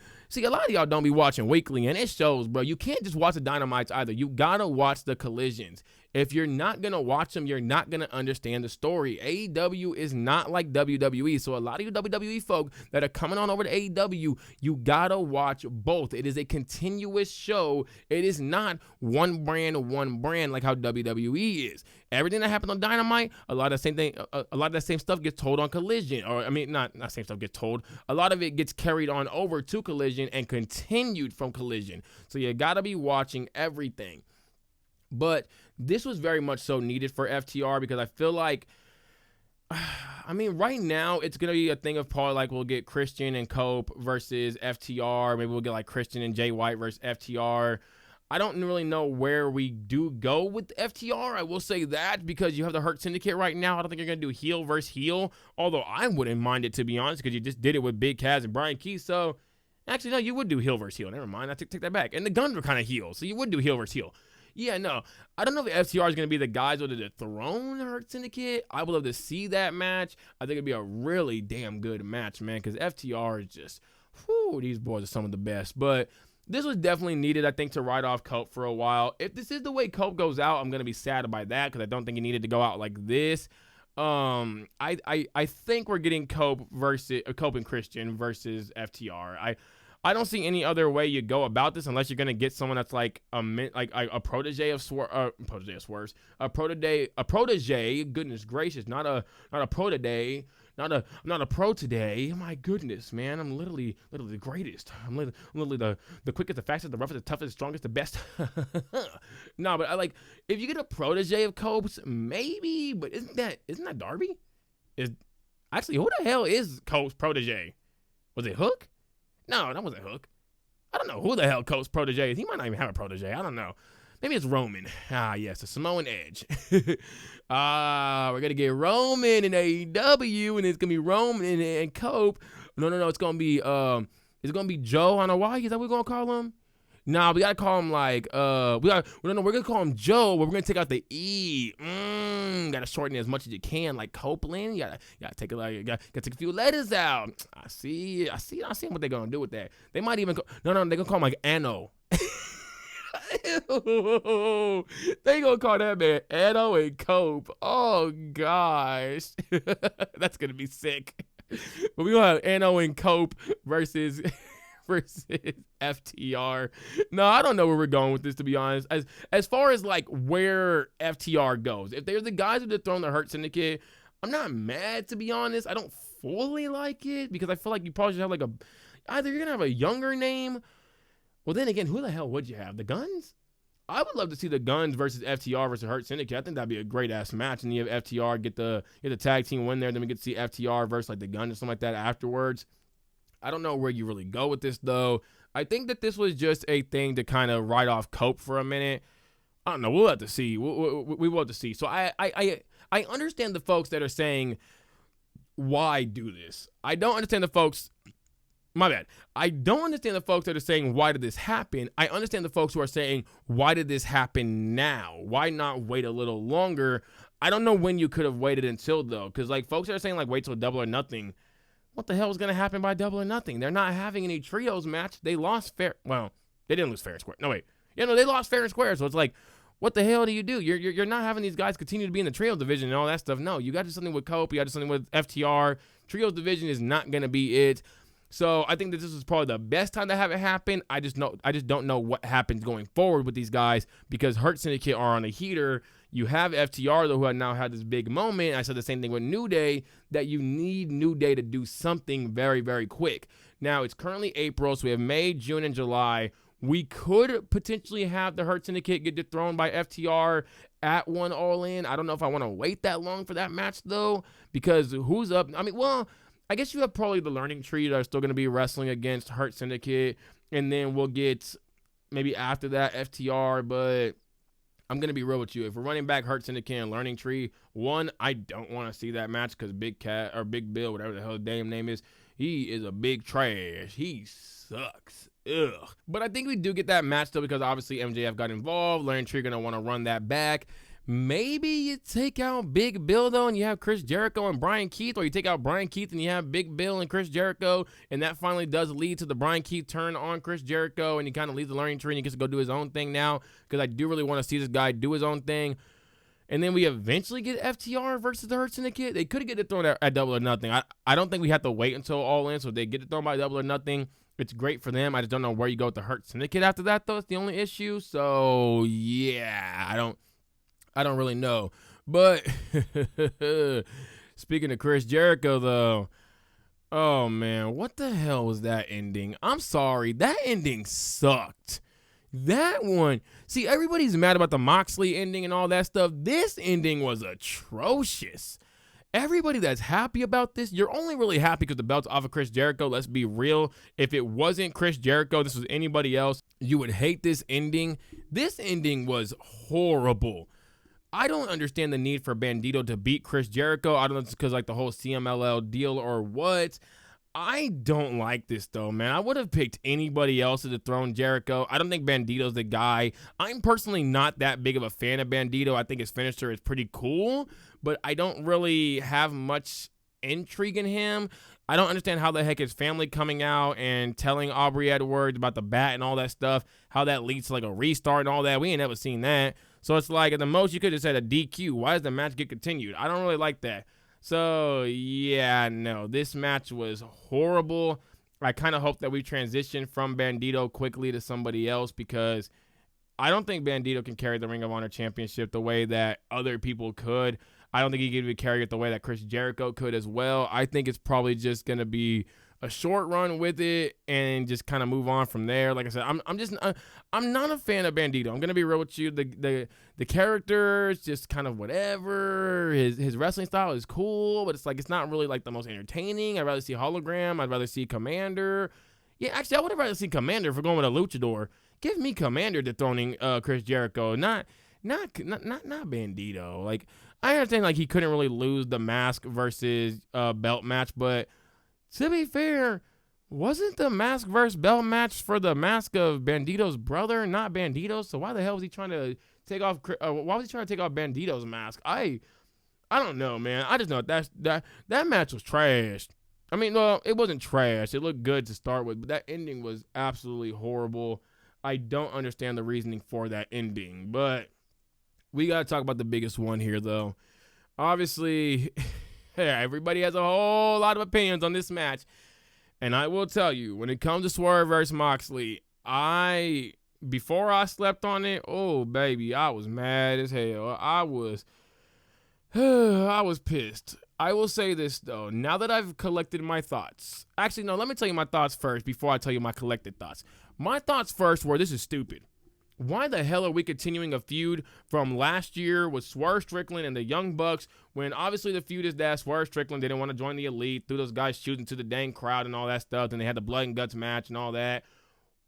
don't be watching weekly, and it shows, bro. You can't just watch the Dynamites either. You gotta watch the collisions. If you're not gonna watch them, you're not gonna understand the story. AEW is not like WWE. So a lot of you WWE folk that are coming on over to AEW, you gotta watch both. It is a continuous show. It is not one brand like how WWE is. Everything that happened on Dynamite, a lot of that same stuff gets told on Collision. Or I mean, not same stuff gets told. A lot of it gets carried on over to Collision and continued from Collision. So you gotta be watching everything. But this was very much so needed for FTR because I feel like, I mean, right now it's going to be a thing of probably like we'll get Christian and Cope versus FTR. Maybe we'll get like Christian and Jay White versus FTR. I don't really know where we do go with FTR. I will say that because you have the Hurt Syndicate right now. I don't think you're going to do heel versus heel, although I wouldn't mind it, to be honest, because you just did it with Big Cass and Brian Keith. So actually, no, you would do heel versus heel. Never mind. I take that back. And the Guns were kind of heel, so you would do heel versus heel. Yeah, no. I don't know if FTR is going to be the guys with the Throne Hurt Syndicate. I would love to see that match. I think it'd be a really damn good match, man, because FTR is just, whew, these boys are some of the best. But this was definitely needed, I think, to ride off Cope for a while. If this is the way Cope goes out, I'm going to be sad by that because I don't think he needed to go out like this. I think we're getting Cope and Christian versus FTR. I don't see any other way you go about this unless you're gonna get someone that's like a protege of Swerve's, a protege. Goodness gracious, not a protege, not a pro today. My goodness, man, I'm literally the greatest. I'm literally the quickest, the fastest, the roughest, the toughest, the strongest, the best. No, but I like if you get a protege of Cope's, maybe. But isn't that Darby? Actually, who the hell is Cope's protege? Was it Hook? No, that wasn't Hook. I don't know who the hell Cope's protege is. He might not even have a protege. I don't know. Maybe it's Roman. Yes, a Samoan Edge. We're going to get Roman in AEW, and it's going to be Roman and Cope. No, it's going to be, Joe on Hawaii. Is that what we're going to call him? Nah, we got to call him like, we're going to call him Joe, but we're going to take out the E. Got to shorten it as much as you can, like Copeland. You got to take it like, got to take a few letters out. I see what they're going to do with that. They might even, they're going to call him like Anno. They gonna call that man Anno and Cope. Oh gosh. That's gonna be sick. But we gonna have Anno and Cope versus FTR. No, I don't know where we're going with this, to be honest. As far as like where FTR goes, if they're the guys who dethrone the Hurt Syndicate, I'm not mad, to be honest. I don't fully like it because I feel like you probably should have like either you're gonna have a younger name. Well, then again, who the hell would you have? The Guns? I would love to see the Guns versus FTR versus Hurt Syndicate. I think that'd be a great ass match. And you have FTR get the tag team win there. Then we get to see FTR versus like the Guns or something like that afterwards. I don't know where you really go with this though. I think that this was just a thing to kind of write off Cope for a minute. I don't know. We'll have to see. We will have to see. So I understand the folks that are saying, why do this? I don't understand the folks. My bad. I don't understand the folks that are saying, why did this happen? I understand the folks who are saying, why did this happen now? Why not wait a little longer? I don't know when you could have waited until, though, because like folks that are saying, like, wait till Double or Nothing. What the hell is going to happen by Double or Nothing? They're not having any trios match. They lost fair. Well, they didn't lose fair and square. No, wait. They lost fair and square. So it's like, what the hell do you do? You're not having these guys continue to be in the trios division and all that stuff. No, you got to do something with Cope. You got to do something with FTR. Trios division is not going to be it. So I think that this is probably the best time to have it happen. I just don't know what happens going forward with these guys because Hurt Syndicate are on a heater. You have FTR, though, who now had this big moment. I said the same thing with New Day, that you need New Day to do something very, very quick. Now, it's currently April, so we have May, June, and July. We could potentially have the Hurt Syndicate get dethroned by FTR at one All In. I don't know if I want to wait that long for that match, though, because who's up? I mean, well, I guess you have probably the Learning Tree that are still going to be wrestling against Hurt Syndicate, and then we'll get maybe after that FTR, but I'm going to be real with you. If we're running back Hurt Syndicate and Learning Tree, one, I don't want to see that match because Big Cat or Big Bill, whatever the hell his damn name is, he is a big trash. He sucks. Ugh. But I think we do get that match though because obviously MJF got involved. Learning Tree going to want to run that back. Maybe you take out Big Bill though and you have Chris Jericho and Brian Keith, or you take out Brian Keith and you have Big Bill and Chris Jericho, and that finally does lead to the Brian Keith turn on Chris Jericho, and he kind of leaves the Learning Tree and he gets to go do his own thing now because I do really want to see this guy do his own thing. And then we eventually get FTR versus the Hurt Syndicate. They could get it thrown at Double or Nothing. I don't think we have to wait until All In, so if they get it thrown by Double or Nothing, it's great for them. I just don't know where you go with the Hurt Syndicate after that, though. It's the only issue. So, yeah, I don't really know. But speaking of Chris Jericho, though, oh, man, what the hell was that ending? I'm sorry. That ending sucked. That one. See, everybody's mad about the Moxley ending and all that stuff. This ending was atrocious. Everybody that's happy about this, you're only really happy because the belt's off of Chris Jericho. Let's be real. If it wasn't Chris Jericho, this was anybody else, you would hate this ending. This ending was horrible. I don't understand the need for Bandido to beat Chris Jericho. I don't know if it's because like the whole CMLL deal or what. I don't like this though, man. I would have picked anybody else to dethrone Jericho. I don't think Bandido's the guy. I'm personally not that big of a fan of Bandido. I think his finisher is pretty cool, but I don't really have much intrigue in him. I don't understand how the heck his family coming out and telling Aubrey Edwards about the bat and all that stuff, how that leads to like a restart and all that. We ain't never seen that. So it's like at the most you could have said a DQ. Why does the match get continued? I don't really like that. So, yeah, no, this match was horrible. I kind of hope that we transition from Bandido quickly to somebody else because I don't think Bandido can carry the Ring of Honor Championship the way that other people could. I don't think he can even carry it the way that Chris Jericho could as well. I think it's probably just going to be a short run with it and just kind of move on from there. Like I said, I'm not a fan of Bandido. I'm going to be real with you. The characters, just kind of whatever. His wrestling style is cool, but it's like it's not really like the most entertaining. I'd rather see Hologram. I'd rather see Commander. Yeah, actually, I would have rather see Commander for going with a luchador. Give me Commander dethroning Chris Jericho, not Bandido. Like I understand like he couldn't really lose the mask versus belt match, but to be fair, wasn't the mask versus belt match for the mask of Bandido's brother, not Bandido? So why the hell was he trying to take off? Why was he trying to take off Bandido's mask? I don't know, man. I just know that match was trash. I mean, no, it wasn't trash. It looked good to start with, but that ending was absolutely horrible. I don't understand the reasoning for that ending, but we got to talk about the biggest one here, though. Obviously, everybody has a whole lot of opinions on this match, and I will tell you, when it comes to Swerve versus Moxley, before I slept on it, oh, baby, I was mad as hell. I was pissed. I will say this, though. Now that I've collected my thoughts. Actually, no, let me tell you my thoughts first before I tell you my collected thoughts. My thoughts first were, this is stupid. Why the hell are we continuing a feud from last year with Swerve Strickland and the Young Bucks when obviously the feud is that Swerve Strickland didn't want to join the Elite, threw those guys shooting to the dang crowd and all that stuff, and they had the blood and guts match and all that.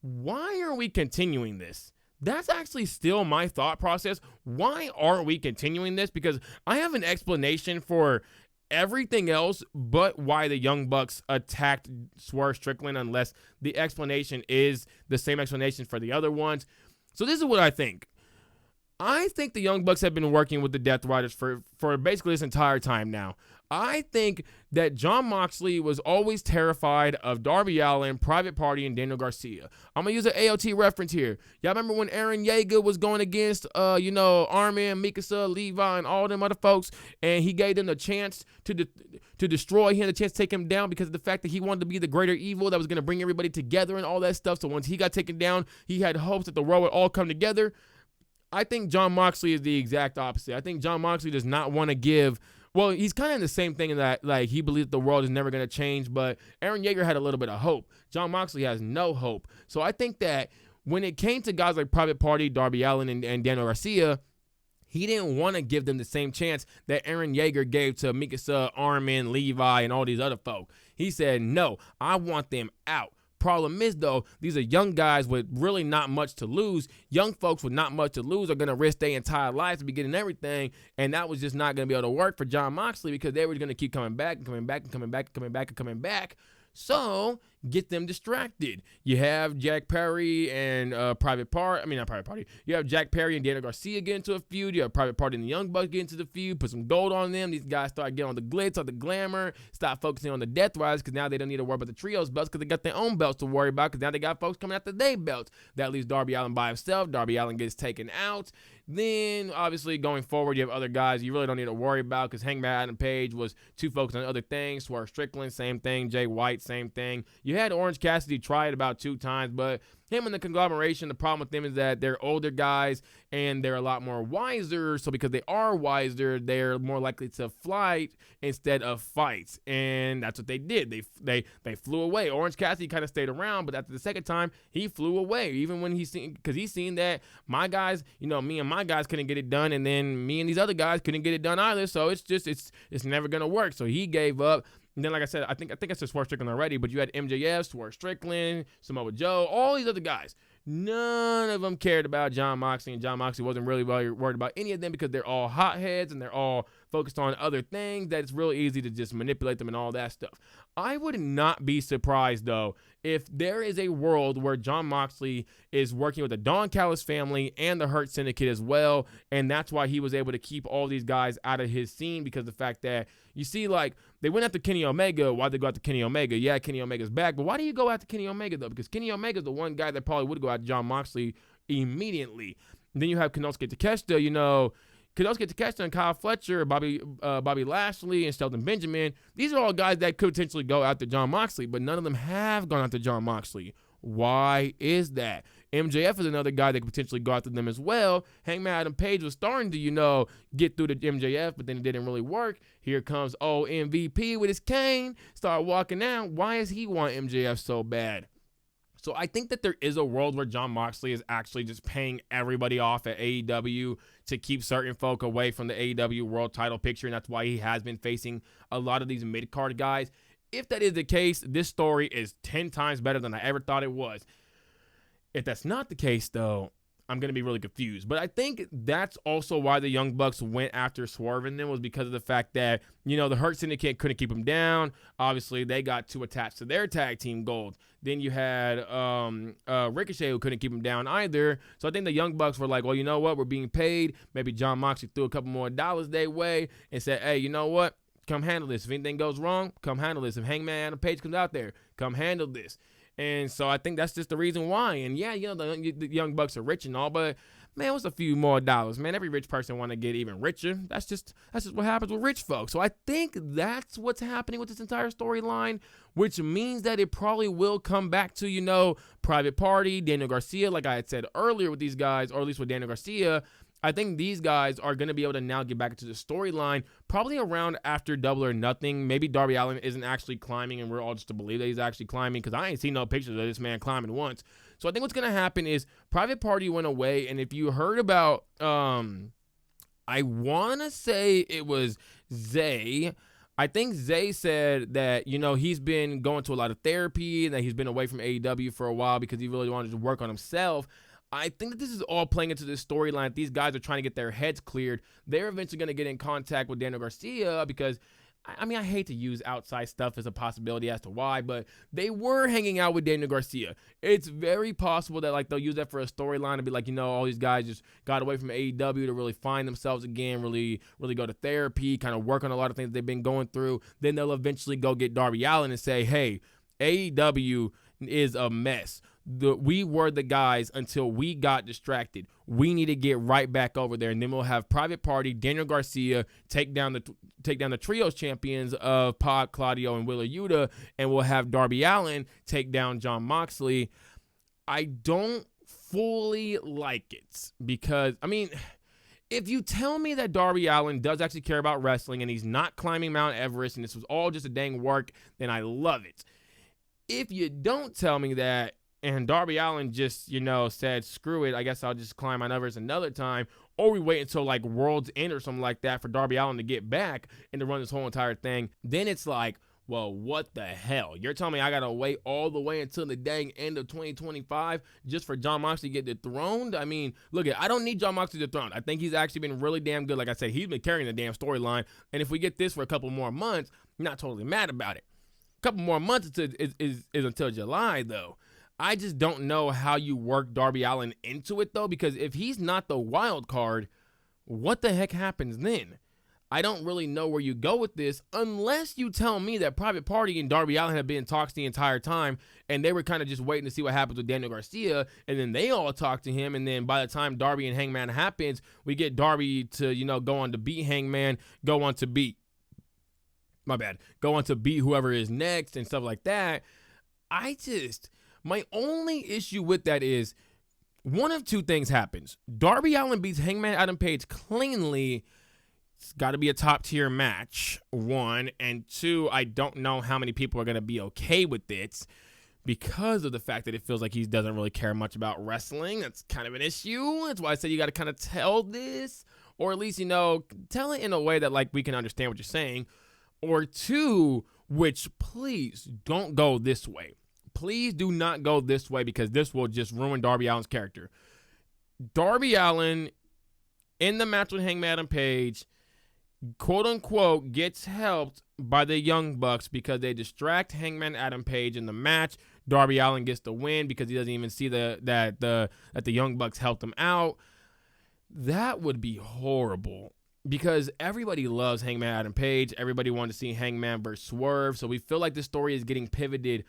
Why are we continuing this? That's actually still my thought process. Why aren't we continuing this? Because I have an explanation for everything else but why the Young Bucks attacked Swerve Strickland, unless the explanation is the same explanation for the other ones. So this is what I think. I think the Young Bucks have been working with the Death Riders for basically this entire time now. I think that Jon Moxley was always terrified of Darby Allin, Private Party, and Daniel Garcia. I'm going to use an AOT reference here. Y'all remember when Aaron Yeager was going against, Armin, Mikasa, Levi, and all them other folks, and he gave them the chance to destroy him, the chance to take him down because of the fact that he wanted to be the greater evil that was going to bring everybody together and all that stuff. So once he got taken down, he had hopes that the world would all come together. I think Jon Moxley is the exact opposite. I think Jon Moxley does not want to give... Well, he's kind of in the same thing in that, like, he believes the world is never going to change, but Aaron Yeager had a little bit of hope. Jon Moxley has no hope. So I think that when it came to guys like Private Party, Darby Allin, and Daniel Garcia, he didn't want to give them the same chance that Aaron Yeager gave to Mikasa, Armin, Levi, and all these other folk. He said, no, I want them out. Problem is, though, these are young guys with really not much to lose. Young folks with not much to lose are going to risk their entire lives to be getting everything, and that was just not going to be able to work for Jon Moxley because they were going to keep coming back and coming back and coming back and coming back and coming back. So get them distracted. You have Jack Perry and Private Party. I mean, not Private Party. You have Jack Perry and Daniel Garcia get into a feud. You have Private Party and the Young Bucks get into the feud. Put some gold on them. These guys start getting on the glitz, on the glamour. Stop focusing on the death rise because now they don't need to worry about the trios belts because they got their own belts to worry about because now they got folks coming after their belts. That leaves Darby Allin by himself. Darby Allin gets taken out. Then, obviously, going forward, you have other guys you really don't need to worry about because Hangman Adam Page was too focused on other things. Swerve Strickland, same thing. Jay White, same thing. You had Orange Cassidy try it about 2 times, but him and the conglomeration, the problem with them is that they're older guys and they're a lot more wiser. So because they are wiser, they're more likely to flight instead of fights. And that's what they did. They flew away. Orange Cassidy kind of stayed around, but after the second time, he flew away. Even when he's seen that my guys, me and my guys couldn't get it done, and then me and these other guys couldn't get it done either. So it's never gonna work. So he gave up. And then, like I said, I think I said Swerve Strickland already, but you had MJF, Swerve Strickland, Samoa Joe, all these other guys. None of them cared about Jon Moxley, and Jon Moxley wasn't really worried about any of them because they're all hotheads and they're all focused on other things that it's really easy to just manipulate them and all that stuff. I would not be surprised, though, if there is a world where Jon Moxley is working with the Don Callis family and the Hurt Syndicate as well, and that's why he was able to keep all these guys out of his scene because of the fact that, you see, like, they went after Kenny Omega. Why'd they go after Kenny Omega? Yeah, Kenny Omega's back, but why do you go after Kenny Omega, though? Because Kenny Omega's the one guy that probably would go after Jon Moxley immediately. And then you have Konosuke Takeshita, Konosuke Takeshita and Kyle Fletcher, Bobby Lashley, and Shelton Benjamin. These are all guys that could potentially go after Jon Moxley, but none of them have gone after Jon Moxley. Why is that? MJF is another guy that could potentially go after them as well. Hangman Adam Page was starting to, get through to MJF, but then it didn't really work. Here comes old MVP with his cane, start walking out. Why does he want MJF so bad? So I think that there is a world where Jon Moxley is actually just paying everybody off at AEW to keep certain folk away from the AEW world title picture, and that's why he has been facing a lot of these mid-card guys. If that is the case, this story is 10 times better than I ever thought it was. If that's not the case, though, I'm going to be really confused. But I think that's also why the Young Bucks went after Swerve in them, was because of the fact that, the Hurt Syndicate couldn't keep him down. Obviously, they got too attached to their tag team gold. Then you had Ricochet, who couldn't keep him down either. So I think the Young Bucks were like, well, you know what? We're being paid. Maybe Jon Moxley threw a couple more dollars their way and said, hey, you know what? Come handle this. If anything goes wrong, come handle this. If Hangman Adam Page comes out there, come handle this. And so I think that's just the reason why. And yeah, the Young Bucks are rich and all, but man, what's a few more dollars? Man, every rich person want to get even richer. That's just what happens with rich folks. So I think that's what's happening with this entire storyline, which means that it probably will come back to, Private Party, Daniel Garcia, like I had said earlier with these guys, or at least with Daniel Garcia. I think these guys are going to be able to now get back into the storyline probably around after Double or Nothing. Maybe Darby Allin isn't actually climbing and we're all just to believe that he's actually climbing, because I ain't seen no pictures of this man climbing once. So I think what's going to happen is Private Party went away, and if you heard about, I want to say it was Zay. I think Zay said that, he's been going to a lot of therapy and that he's been away from AEW for a while because he really wanted to work on himself. I think that this is all playing into this storyline. These guys are trying to get their heads cleared. They're eventually going to get in contact with Daniel Garcia because I mean, I hate to use outside stuff as a possibility as to why, but they were hanging out with Daniel Garcia. It's very possible that like they'll use that for a storyline to be like, all these guys just got away from AEW to really find themselves again, really go to therapy, kind of work on a lot of things they've been going through. Then they'll eventually go get Darby Allin and say, hey, AEW is a mess. We were the guys until we got distracted. We need to get right back over there, and then we'll have Private Party, Daniel Garcia take down the trios champions of Pod, Claudio, and Wheeler Yuta, and we'll have Darby Allin take down Jon Moxley. I don't fully like it because, I mean, if you tell me that Darby Allin does actually care about wrestling and he's not climbing Mount Everest and this was all just a dang work, then I love it. If you don't tell me that, and Darby Allin just, said, screw it, I guess I'll just climb Mount Everest another time, or we wait until like World's End or something like that for Darby Allin to get back and to run this whole entire thing, then it's like, well, what the hell? You're telling me I got to wait all the way until the dang end of 2025 just for Jon Moxley to get dethroned? I mean, look, I don't need Jon Moxley dethroned. I think he's actually been really damn good. Like I said, he's been carrying the damn storyline, and if we get this for a couple more months, I'm not totally mad about it. A couple more months is until July, though. I just don't know how you work Darby Allin into it, though, because if he's not the wild card, what the heck happens then? I don't really know where you go with this unless you tell me that Private Party and Darby Allin have been in talks the entire time, and they were kind of just waiting to see what happens with Daniel Garcia, and then they all talk to him, and then by the time Darby and Hangman happens, we get Darby to, go on to beat Hangman, go on to beat whoever is next and stuff like that. My only issue with that is one of two things happens. Darby Allin beats Hangman Adam Page cleanly. It's got to be a top tier match, one. And two, I don't know how many people are going to be okay with it because of the fact that it feels like he doesn't really care much about wrestling. That's kind of an issue. That's why I said you got to kind of tell this, or at least, tell it in a way that like we can understand what you're saying. Or two, which please don't go this way. Please do not go this way because this will just ruin Darby Allin's character. Darby Allin, in the match with Hangman Adam Page, quote-unquote, gets helped by the Young Bucks because they distract Hangman Adam Page in the match. Darby Allin gets the win because he doesn't even see that the Young Bucks helped him out. That would be horrible. Because everybody loves Hangman Adam Page. Everybody wanted to see Hangman versus Swerve. So we feel like the story is getting pivoted.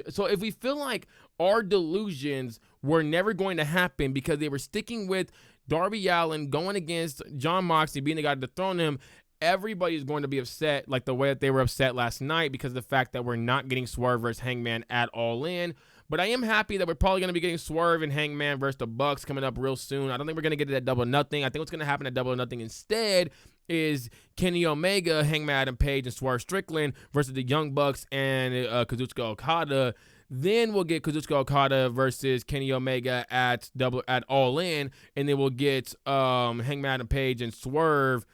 So if we feel like our delusions were never going to happen because they were sticking with Darby Allin going against Jon Moxley, being the guy to dethrone him, everybody's going to be upset like the way that they were upset last night because of the fact that we're not getting Swerve versus Hangman at All In. But I am happy that we're probably going to be getting Swerve and Hangman versus the Bucks coming up real soon. I don't think we're going to get it at Double or Nothing. I think what's going to happen at Double or Nothing instead is Kenny Omega, Hangman Adam Page, and Swerve Strickland versus the Young Bucks and Kazuchika Okada. Then we'll get Kazuchika Okada versus Kenny Omega at All In, and then we'll get Hangman Adam Page and Swerve.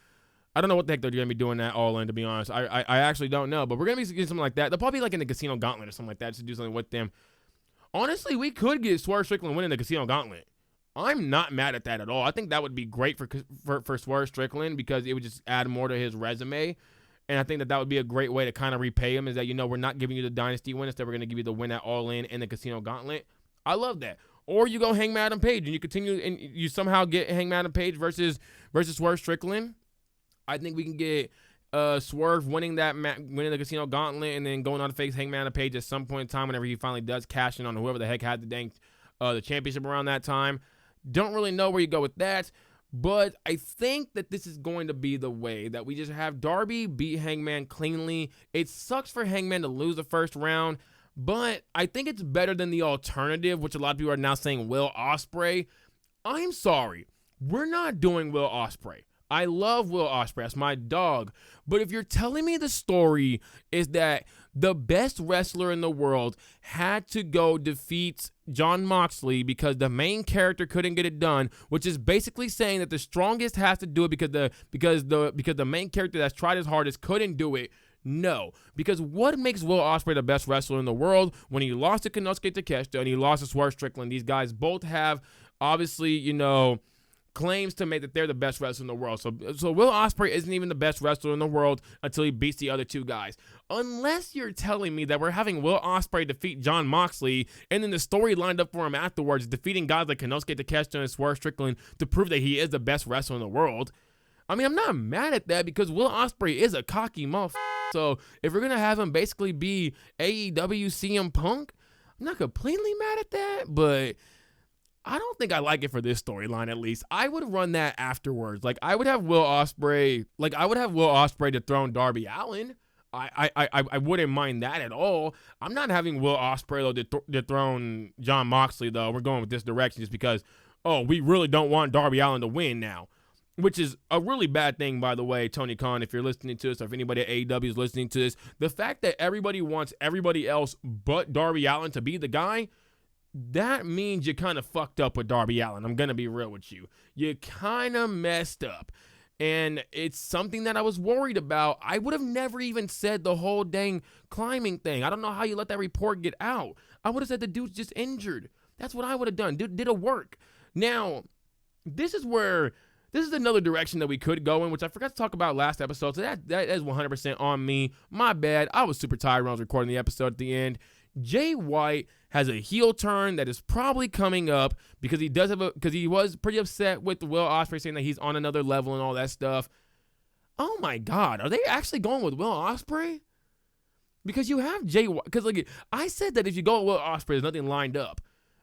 I don't know what the heck they're going to be doing that All In, to be honest. I actually don't know, but we're going to be getting something like that. They'll probably be like in the Casino Gauntlet or something like that just to do something with them. Honestly, we could get Swerve Strickland winning the Casino Gauntlet. I'm not mad at that at all. I think that would be great for Swerve Strickland because it would just add more to his resume. And I think that would be a great way to kind of repay him is that, we're not giving you the Dynasty win. Instead, we're going to give you the win at All In and the Casino Gauntlet. I love that. Or you go Hangman Adam Page and you continue and you somehow get Hangman Adam Page versus Swerve Strickland. I think we can get Swerve winning the Casino Gauntlet and then going on to face Hangman Adam Page at some point in time whenever he finally does cash in on whoever the heck had the championship around that time. Don't really know where you go with that, but I think that this is going to be the way that we just have Darby beat Hangman cleanly. It sucks for Hangman to lose the first round, but I think it's better than the alternative, which a lot of people are now saying Will Ospreay. I'm sorry, we're not doing Will Ospreay. I love Will Ospreay. That's my dog. But if you're telling me the story is that the best wrestler in the world had to go defeat Jon Moxley because the main character couldn't get it done, which is basically saying that the strongest has to do it because the main character that's tried his hardest couldn't do it. No, because what makes Will Ospreay the best wrestler in the world? When he lost to Konosuke Takeshita and he lost to Swerve Strickland, these guys both have obviously, claims to make that they're the best wrestler in the world. So Will Ospreay isn't even the best wrestler in the world until he beats the other two guys. Unless you're telling me that we're having Will Ospreay defeat Jon Moxley, and then the story lined up for him afterwards, defeating guys like Konosuke Takeshita and Swerve Strickland to prove that he is the best wrestler in the world. I mean, I'm not mad at that because Will Ospreay is a cocky motherfucker. So if we're going to have him basically be AEW CM Punk, I'm not completely mad at that, but I don't think I like it for this storyline, at least. I would run that afterwards. Like, I would have Will Ospreay dethrone Darby Allin. I wouldn't mind that at all. I'm not having Will Ospreay dethrone Jon Moxley, though. We're going with this direction just because, we really don't want Darby Allin to win now. Which is a really bad thing, by the way, Tony Khan, if you're listening to this, or if anybody at AEW is listening to this. The fact that everybody wants everybody else but Darby Allin to be the guy, that means you kind of fucked up with Darby Allin. I'm going to be real with you. You kind of messed up. And it's something that I was worried about. I would have never even said the whole dang climbing thing. I don't know how you let that report get out. I would have said the dude's just injured. That's what I would have done. Dude did a work. Now, this is another direction that we could go in, which I forgot to talk about last episode. So that is 100% on me. My bad. I was super tired when I was recording the episode at the end. Jay White has a heel turn that is probably coming up because he was pretty upset with Will Ospreay saying that he's on another level and all that stuff. Oh my God, are they actually going with Will Ospreay? Because you have Jay White. Because I said that if you go with Will Ospreay, there's nothing lined up.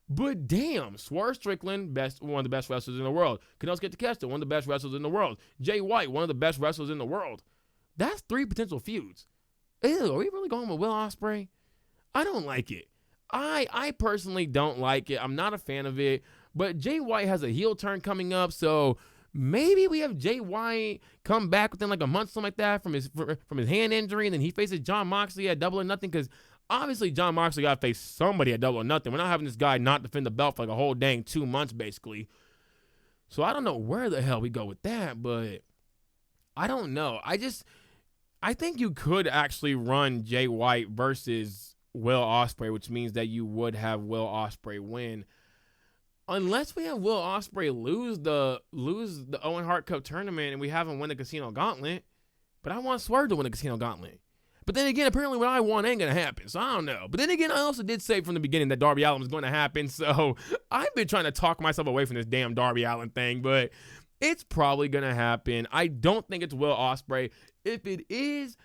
But damn, Swerve Strickland, one of the best wrestlers in the world. Konosuke Takeshita, one of the best wrestlers in the world. Jay White, one of the best wrestlers in the world. That's 3 potential feuds. Ew, are we really going with Will Ospreay? I don't like it. I personally don't like it. I'm not a fan of it. But Jay White has a heel turn coming up, so maybe we have Jay White come back within like a month, something like that, from his hand injury, and then he faces Jon Moxley at Double or Nothing, because obviously Jon Moxley got to face somebody at Double or Nothing. We're not having this guy not defend the belt for like a whole dang 2 months, basically. So I don't know where the hell we go with that, but I don't know. I think you could actually run Jay White versus Will Ospreay, which means that you would have Will Ospreay win. Unless we have Will Ospreay lose the Owen Hart Cup tournament and we have him win the Casino Gauntlet. But I want Swerve to win the Casino Gauntlet. But then again, apparently what I want ain't going to happen, so I don't know. But then again, I also did say from the beginning that Darby Allin was going to happen, so I've been trying to talk myself away from this damn Darby Allin thing, but it's probably going to happen. I don't think it's Will Ospreay. If it is,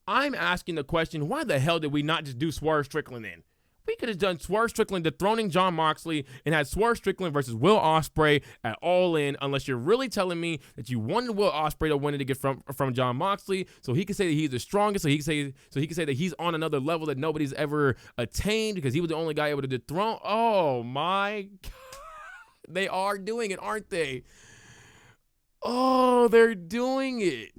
I'm asking the question, why the hell did we not just do Swerve Strickland in? We could have done Swerve Strickland dethroning Jon Moxley and had Swerve Strickland versus Will Ospreay at All In, unless you're really telling me that you wanted Will Ospreay to win it to get from Jon Moxley, so he can say that he's the strongest, so he can say that he's on another level that nobody's ever attained because he was the only guy able to dethrone. Oh my God. They are doing it, aren't they? Oh, they're doing it.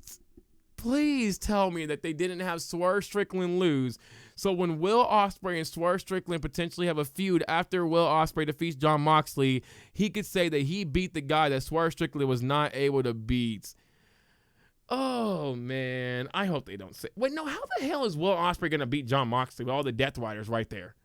Please tell me that they didn't have Swerve Strickland lose. So when Will Ospreay and Swerve Strickland potentially have a feud after Will Ospreay defeats Jon Moxley, he could say that he beat the guy that Swerve Strickland was not able to beat. Oh, man. I hope they don't say... Wait, no, how the hell is Will Ospreay going to beat Jon Moxley with all the Death Riders right there?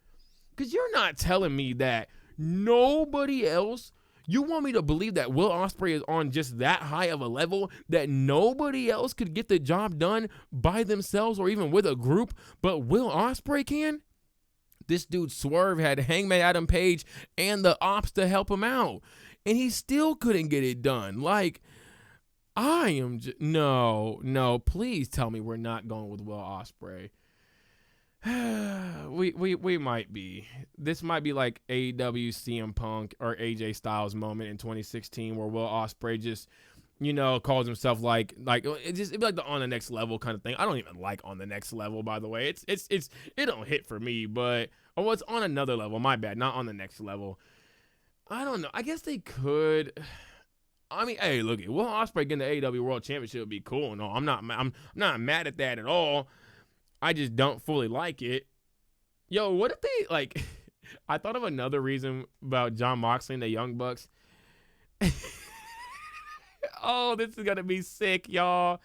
Because you're not telling me that nobody else... You want me to believe that Will Ospreay is on just that high of a level that nobody else could get the job done by themselves or even with a group, but Will Ospreay can? This dude Swerve had Hangman Adam Page and the Ops to help him out, and he still couldn't get it done. Like, I am just... No, please tell me we're not going with Will Ospreay. we might be. This might be like AEW CM Punk or AJ Styles moment in 2016 where Will Ospreay just, calls himself like it'd be like the On the Next Level kind of thing. I don't even like On the Next Level, by the way. It don't hit for me, but it's On Another Level. My bad, not On the Next Level. I don't know. I guess they could. I mean, hey, look, Will Ospreay getting the AEW World Championship would be cool. No, I'm not mad at that at all. I just don't fully like it. Yo, what if they, I thought of another reason about Jon Moxley and the Young Bucks. Oh, this is going to be sick, y'all.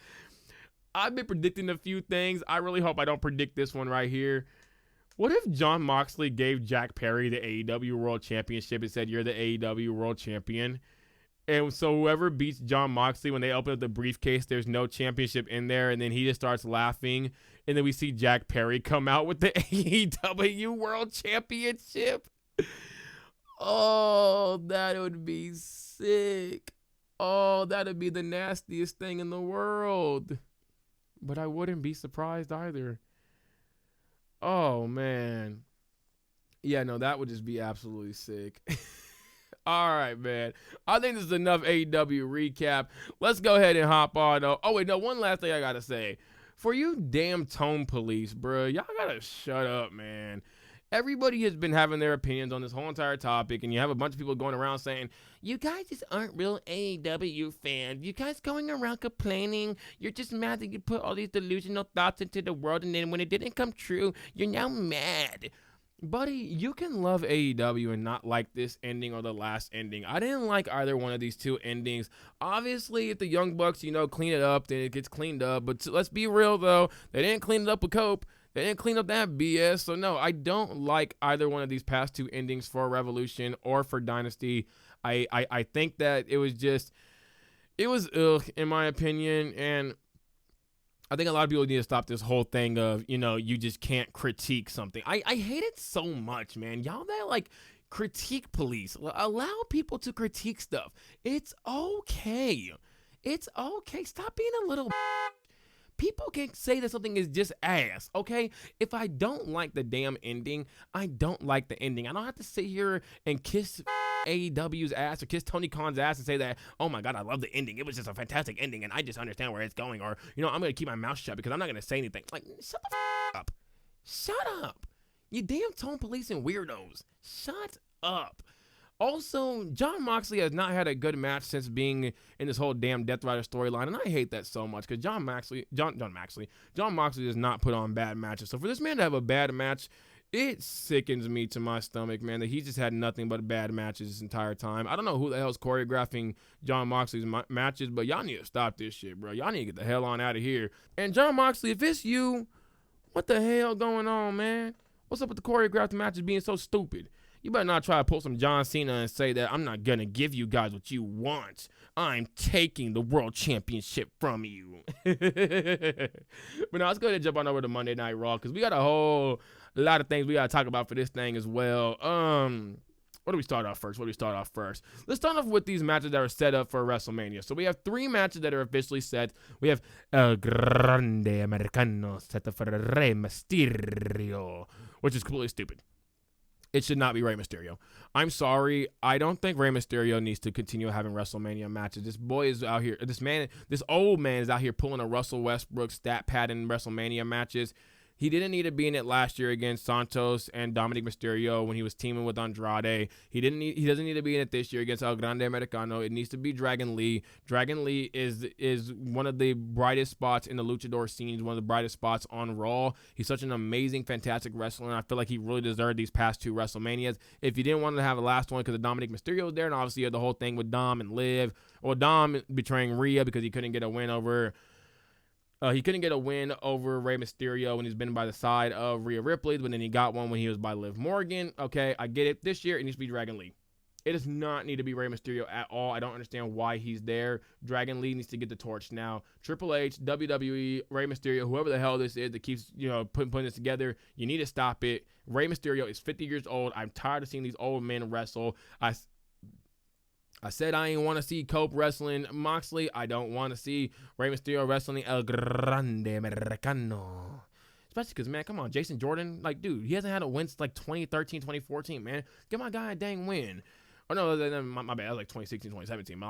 I've been predicting a few things. I really hope I don't predict this one right here. What if Jon Moxley gave Jack Perry the AEW World Championship and said, you're the AEW World Champion? And so whoever beats Jon Moxley, when they open up the briefcase, there's no championship in there. And then he just starts laughing. And then we see Jack Perry come out with the AEW World Championship. Oh, that would be sick. Oh, that would be the nastiest thing in the world. But I wouldn't be surprised either. Oh, man. Yeah, no, that would just be absolutely sick. All right, man. I think this is enough AEW recap. Let's go ahead and hop on. Oh, wait, no, one last thing I got to say. For you damn tone police, bro, y'all got to shut up, man. Everybody has been having their opinions on this whole entire topic, and you have a bunch of people going around saying, you guys just aren't real AEW fans. You guys going around complaining. You're just mad that you put all these delusional thoughts into the world, and then when it didn't come true, you're now mad. Buddy, you can love AEW and not like this ending or the last ending. I didn't like either one of these two endings. Obviously, if the Young Bucks, clean it up, then it gets cleaned up. But let's be real, though. They didn't clean it up with Cope. They didn't clean up that BS. So, no, I don't like either one of these past two endings for Revolution or for Dynasty. I think that it was ugh, in my opinion. And I think a lot of people need to stop this whole thing of, you just can't critique something. I hate it so much, man. Y'all that like critique police. Allow people to critique stuff. It's okay. It's okay. Stop being a little... People can say that something is just ass, okay? If I don't like the damn ending, I don't like the ending. I don't have to sit here and kiss AEW's ass or kiss Tony Khan's ass and say that, oh my God, I love the ending. It was just a fantastic ending and I just understand where it's going. Or, I'm going to keep my mouth shut because I'm not going to say anything. Like, shut the up. Shut up. You damn tone policing weirdos. Shut up. Also, Jon Moxley has not had a good match since being in this whole damn Death Rider storyline, and I hate that so much because Jon Moxley does not put on bad matches. So for this man to have a bad match, it sickens me to my stomach, man, that he just had nothing but bad matches this entire time. I don't know who the hell's choreographing Jon Moxley's matches, but y'all need to stop this shit, bro. Y'all need to get the hell on out of here. And Jon Moxley, if it's you, what the hell going on, man? What's up with the choreographed matches being so stupid? You better not try to pull some John Cena and say that I'm not going to give you guys what you want. I'm taking the world championship from you. But now let's go ahead and jump on over to Monday Night Raw because we got a whole lot of things we got to talk about for this thing as well. What do we start off first? Let's start off with these matches that are set up for WrestleMania. So we have 3 matches that are officially set. We have El Grande Americano set up for Rey Mysterio, which is completely stupid. It should not be Rey Mysterio. I'm sorry. I don't think Rey Mysterio needs to continue having WrestleMania matches. This boy is out here. This old man is out here pulling a Russell Westbrook stat pad in WrestleMania matches. He didn't need to be in it last year against Santos and Dominic Mysterio when he was teaming with Andrade. He doesn't need to be in it this year against El Grande Americano. It needs to be Dragon Lee. Dragon Lee is one of the brightest spots in the luchador scene, one of the brightest spots on Raw. He's such an amazing, fantastic wrestler, and I feel like he really deserved these past 2 WrestleManias. If you didn't want to have a last one because of Dominic Mysterio was there, and obviously you had the whole thing with Dom and Liv, or Dom betraying Rhea because he couldn't get a win over Rey Mysterio when he's been by the side of Rhea Ripley, but then he got one when he was by Liv Morgan. Okay, I get it. This year, it needs to be Dragon Lee. It does not need to be Rey Mysterio at all. I don't understand why he's there. Dragon Lee needs to get the torch now. Triple H, WWE, Rey Mysterio, whoever the hell this is that keeps putting this together, you need to stop it. Rey Mysterio is 50 years old. I'm tired of seeing these old men wrestle. I said I ain't want to see Cope wrestling Moxley. I don't want to see Rey Mysterio wrestling El Grande Americano. Especially because, man, come on, Jason Jordan. Like, dude, he hasn't had a win since, 2013, 2014, man. Give my guy a dang win. Oh, no, my bad. That was, 2016, 2017.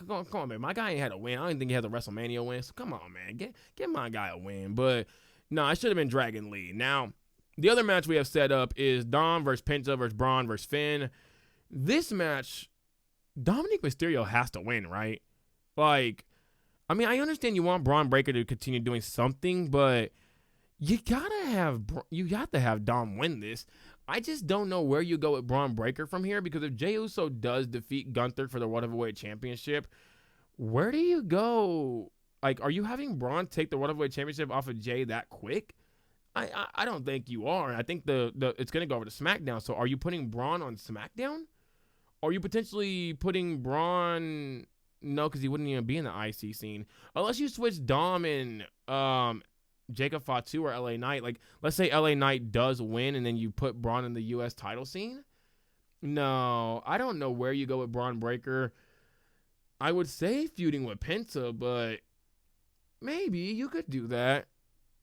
Come on, man. My guy ain't had a win. I don't even think he has a WrestleMania win. So, come on, man. Get my guy a win. But, no, it should have been Dragon Lee. Now, the other match we have set up is Dom versus Penta versus Braun versus Finn. This match... Dominic Mysterio has to win, right? I understand you want Braun Breaker to continue doing something, but you got to have Dom win this. I just don't know where you go with Braun Breaker from here, because if Jey Uso does defeat Gunther for the World Heavyweight Championship, where do you go? Are you having Braun take the World Heavyweight Championship off of Jey that quick? I don't think you are. I think it's going to go over to SmackDown. So are you putting Braun on SmackDown? Are you potentially putting Braun No, because he wouldn't even be in the IC scene unless you switch Dom and Jacob Fatu or LA Knight. Like, let's say LA Knight does win, and then you put Braun in the U.S. title scene. No, I don't know where you go with Braun Breaker. I would say feuding with Penta, but maybe you could do that.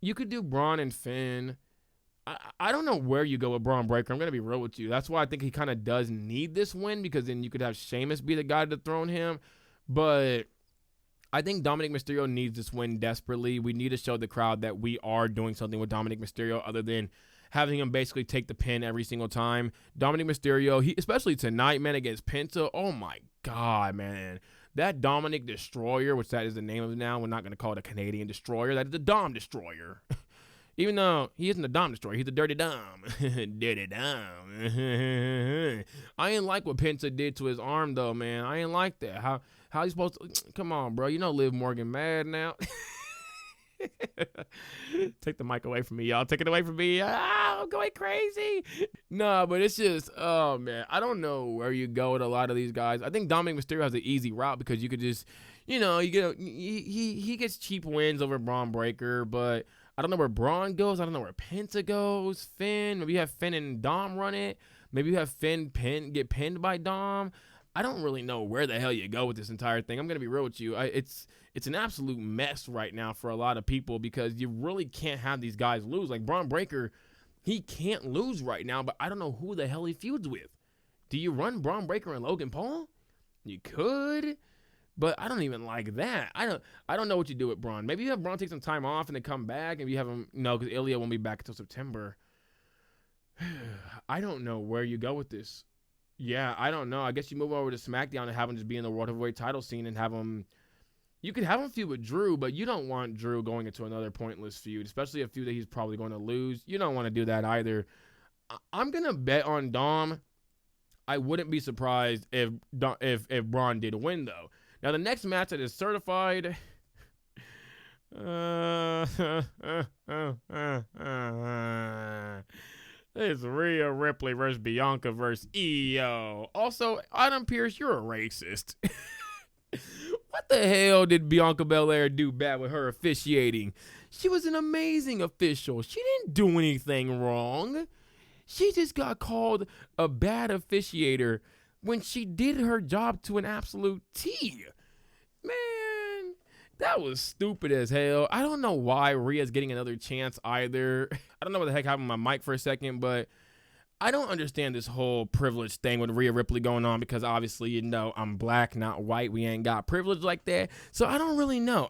You could do Braun and Finn. I don't know where you go with Braun Breaker. I'm going to be real with you. That's why I think he kind of does need this win, because then you could have Sheamus be the guy to dethrone him. But I think Dominic Mysterio needs this win desperately. We need to show the crowd that we are doing something with Dominic Mysterio other than having him basically take the pin every single time. Dominic Mysterio, especially tonight, man, against Penta. Oh, my God, man. That Dominic Destroyer, which that is the name of it now. We're not going to call it a Canadian Destroyer. That is the Dom Destroyer. Even though he isn't a Dom Destroyer, he's a Dirty Dom. Dirty Dom. I ain't like what Penta did to his arm, though, man. I ain't like that. How you supposed to? Come on, bro. You know Liv Morgan mad now. Take the mic away from me, y'all. Take it away from me. I'm going crazy. No, but it's just, oh, man. I don't know where you go with a lot of these guys. I think Dominic Mysterio has an easy route because you could just, you get he gets cheap wins over Braun Breaker, but I don't know where Braun goes. I don't know where Penta goes. Finn. Maybe you have Finn and Dom run it. Maybe you have Finn get pinned by Dom. I don't really know where the hell you go with this entire thing. I'm going to be real with you. It's an absolute mess right now for a lot of people because you really can't have these guys lose. Like Braun Breaker, he can't lose right now, but I don't know who the hell he feuds with. Do you run Braun Breaker and Logan Paul? You could. But I don't even like that. I don't know what you do with Braun. Maybe you have Braun take some time off and then come back, and you have him. No, because Ilya won't be back until September. I don't know where you go with this. Yeah, I don't know. I guess you move over to SmackDown and have him just be in the World Heavyweight title scene and have him. You could have him feud with Drew, but you don't want Drew going into another pointless feud, especially a feud that he's probably going to lose. You don't want to do that either. I'm gonna bet on Dom. I wouldn't be surprised if Braun did win though. Now, the next match that is certified is Rhea Ripley versus Bianca versus Io. Also, Adam Pearce, you're a racist. What the hell did Bianca Belair do bad with her officiating? She was an amazing official. She didn't do anything wrong. She just got called a bad officiator when she did her job to an absolute T. Man, that was stupid as hell. I don't know why Rhea's getting another chance either. I don't know what the heck happened with my mic for a second, but I don't understand this whole privilege thing with Rhea Ripley going on because obviously, I'm black, not white. We ain't got privilege like that. So I don't really know.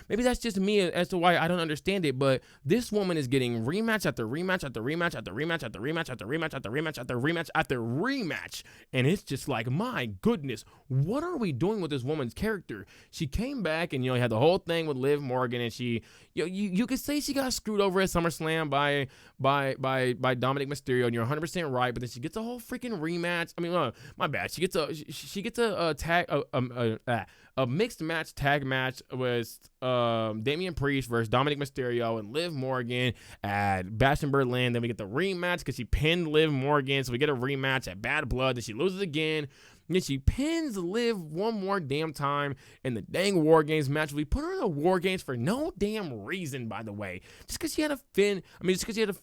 Maybe that's just me as to why I don't understand it, but this woman is getting rematch after rematch after rematch after rematch after rematch after rematch after rematch after rematch after rematch. And it's just like, my goodness, what are we doing with this woman's character? She came back and, had the whole thing with Liv Morgan and she, you could say she got screwed over at SummerSlam by Dominic Mysterio, and you're 100% right, but then she gets a whole freaking rematch. I mean, my bad. She gets a mixed match tag match with Damian Priest versus Dominic Mysterio and Liv Morgan at Bash in Berlin. Then we get the rematch because she pinned Liv Morgan, so we get a rematch at Bad Blood. Then she loses again. And then she pins Liv one more damn time in the dang War Games match. We put her in the War Games for no damn reason, by the way. Just because she had a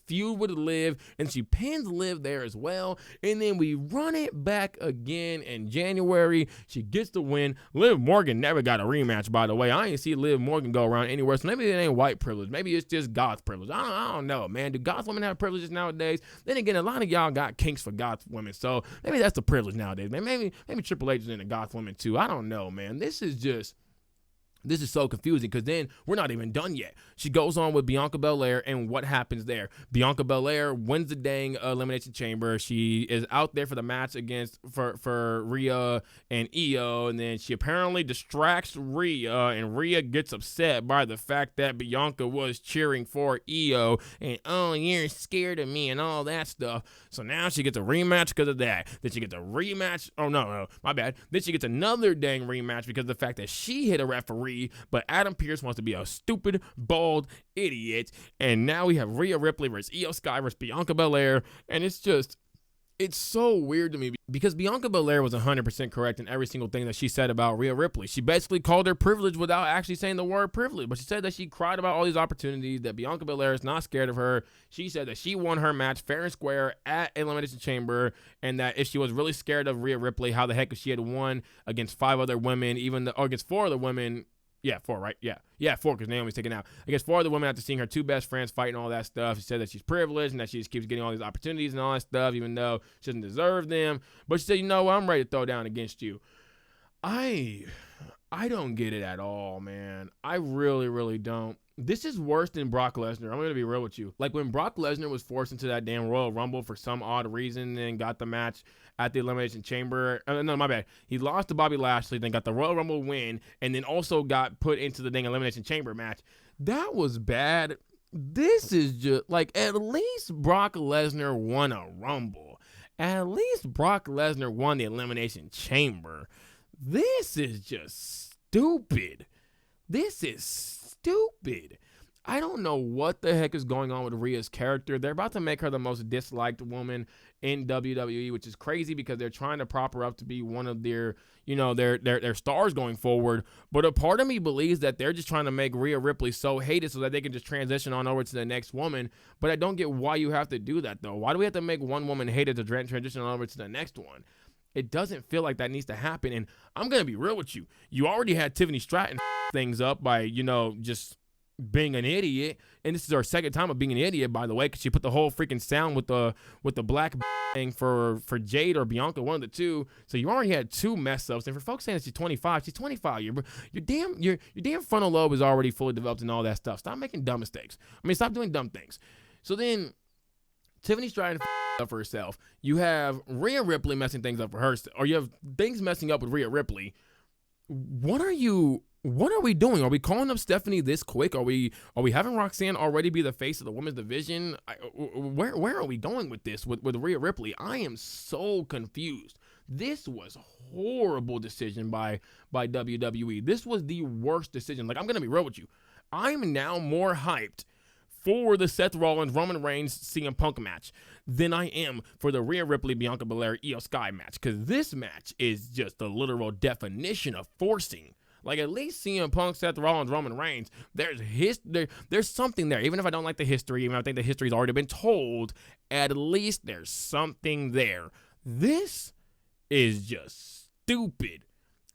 feud with Liv, and she pins Liv there as well. And then we run it back again in January. She gets the win. Liv Morgan never got a rematch, by the way. I ain't see Liv Morgan go around anywhere, so maybe it ain't white privilege. Maybe it's just God's privilege. I don't know, man. Do God's women have privileges nowadays? Then again, a lot of y'all got kinks for God's women, so maybe that's the privilege nowadays, man. Maybe Triple H is into Goth women too. I don't know, man. This is so confusing because then we're not even done yet. She goes on with Bianca Belair, and what happens there? Bianca Belair wins the dang Elimination Chamber. She is out there for the match for Rhea and Io, and then she apparently distracts Rhea, and Rhea gets upset by the fact that Bianca was cheering for Io, and you're scared of me and all that stuff. So now she gets a rematch because of that. Then she gets a rematch. Oh, no, my bad. Then she gets another dang rematch because of the fact that she hit a referee, but Adam Pearce wants to be a stupid, bald idiot. And now we have Rhea Ripley versus Io Sky versus Bianca Belair, and it's It's so weird to me because Bianca Belair was 100% correct in every single thing that she said about Rhea Ripley. She basically called her privilege without actually saying the word privilege, but she said that she cried about all these opportunities, that Bianca Belair is not scared of her. She said that she won her match fair and square at Elimination Chamber, and that if she was really scared of Rhea Ripley, how the heck if she had won against 5 other women, or against 4 other women. Yeah, 4, right? Yeah, 4, because Naomi's taken out. I guess 4 of the women after seeing her 2 best friends fight and all that stuff. She said that she's privileged and that she just keeps getting all these opportunities and all that stuff, even though she doesn't deserve them. But she said, you know what, I'm ready to throw down against you. I don't get it at all, man. I really, really don't. This is worse than Brock Lesnar. I'm going to be real with you. Like when Brock Lesnar was forced into that damn Royal Rumble for some odd reason and got the match at the Elimination Chamber. No, my bad. He lost to Bobby Lashley, then got the Royal Rumble win, and then also got put into the dang Elimination Chamber match. That was bad. This is just, like, at least Brock Lesnar won a Rumble. At least Brock Lesnar won the Elimination Chamber. This is just stupid. This is stupid. I don't know what the heck is going on with Rhea's character. They're about to make her the most disliked woman in WWE, which is crazy because they're trying to prop her up to be one of their, their stars going forward. But a part of me believes that they're just trying to make Rhea Ripley so hated so that they can just transition on over to the next woman. But I don't get why you have to do that, though. Why do we have to make one woman hated to transition on over to the next one? It doesn't feel like that needs to happen. And I'm going to be real with you. You already had Tiffany Stratton things up by, just being an idiot. And this is her second time of being an idiot, by the way, because she put the whole freaking sound with the black thing for Jade or Bianca, one of the two. So you already had 2 mess ups. And for folks saying that she's 25, she's 25. Your damn frontal lobe is already fully developed and all that stuff. Stop making dumb mistakes. Stop doing dumb things. So then Tiffany Stratton up for herself. You have Rhea Ripley messing things up for her, or you have things messing up with Rhea Ripley. What are we doing? Are we calling up Stephanie this quick? Are we having Roxanne already be the face of the women's division? Where are we going with this with Rhea Ripley? I am so confused. This was horrible decision by WWE. This was the worst decision. Like, I'm gonna be real with you. I'm now more hyped for the Seth Rollins Roman Reigns CM Punk match than I am for the Rhea Ripley Bianca Belair Io Sky match, because this match is just the literal definition of forcing. Like, at least CM Punk, Seth Rollins, Roman Reigns, there's something there. Even if I don't like the history, even if I think the history's already been told, at least there's something there. This is just stupid.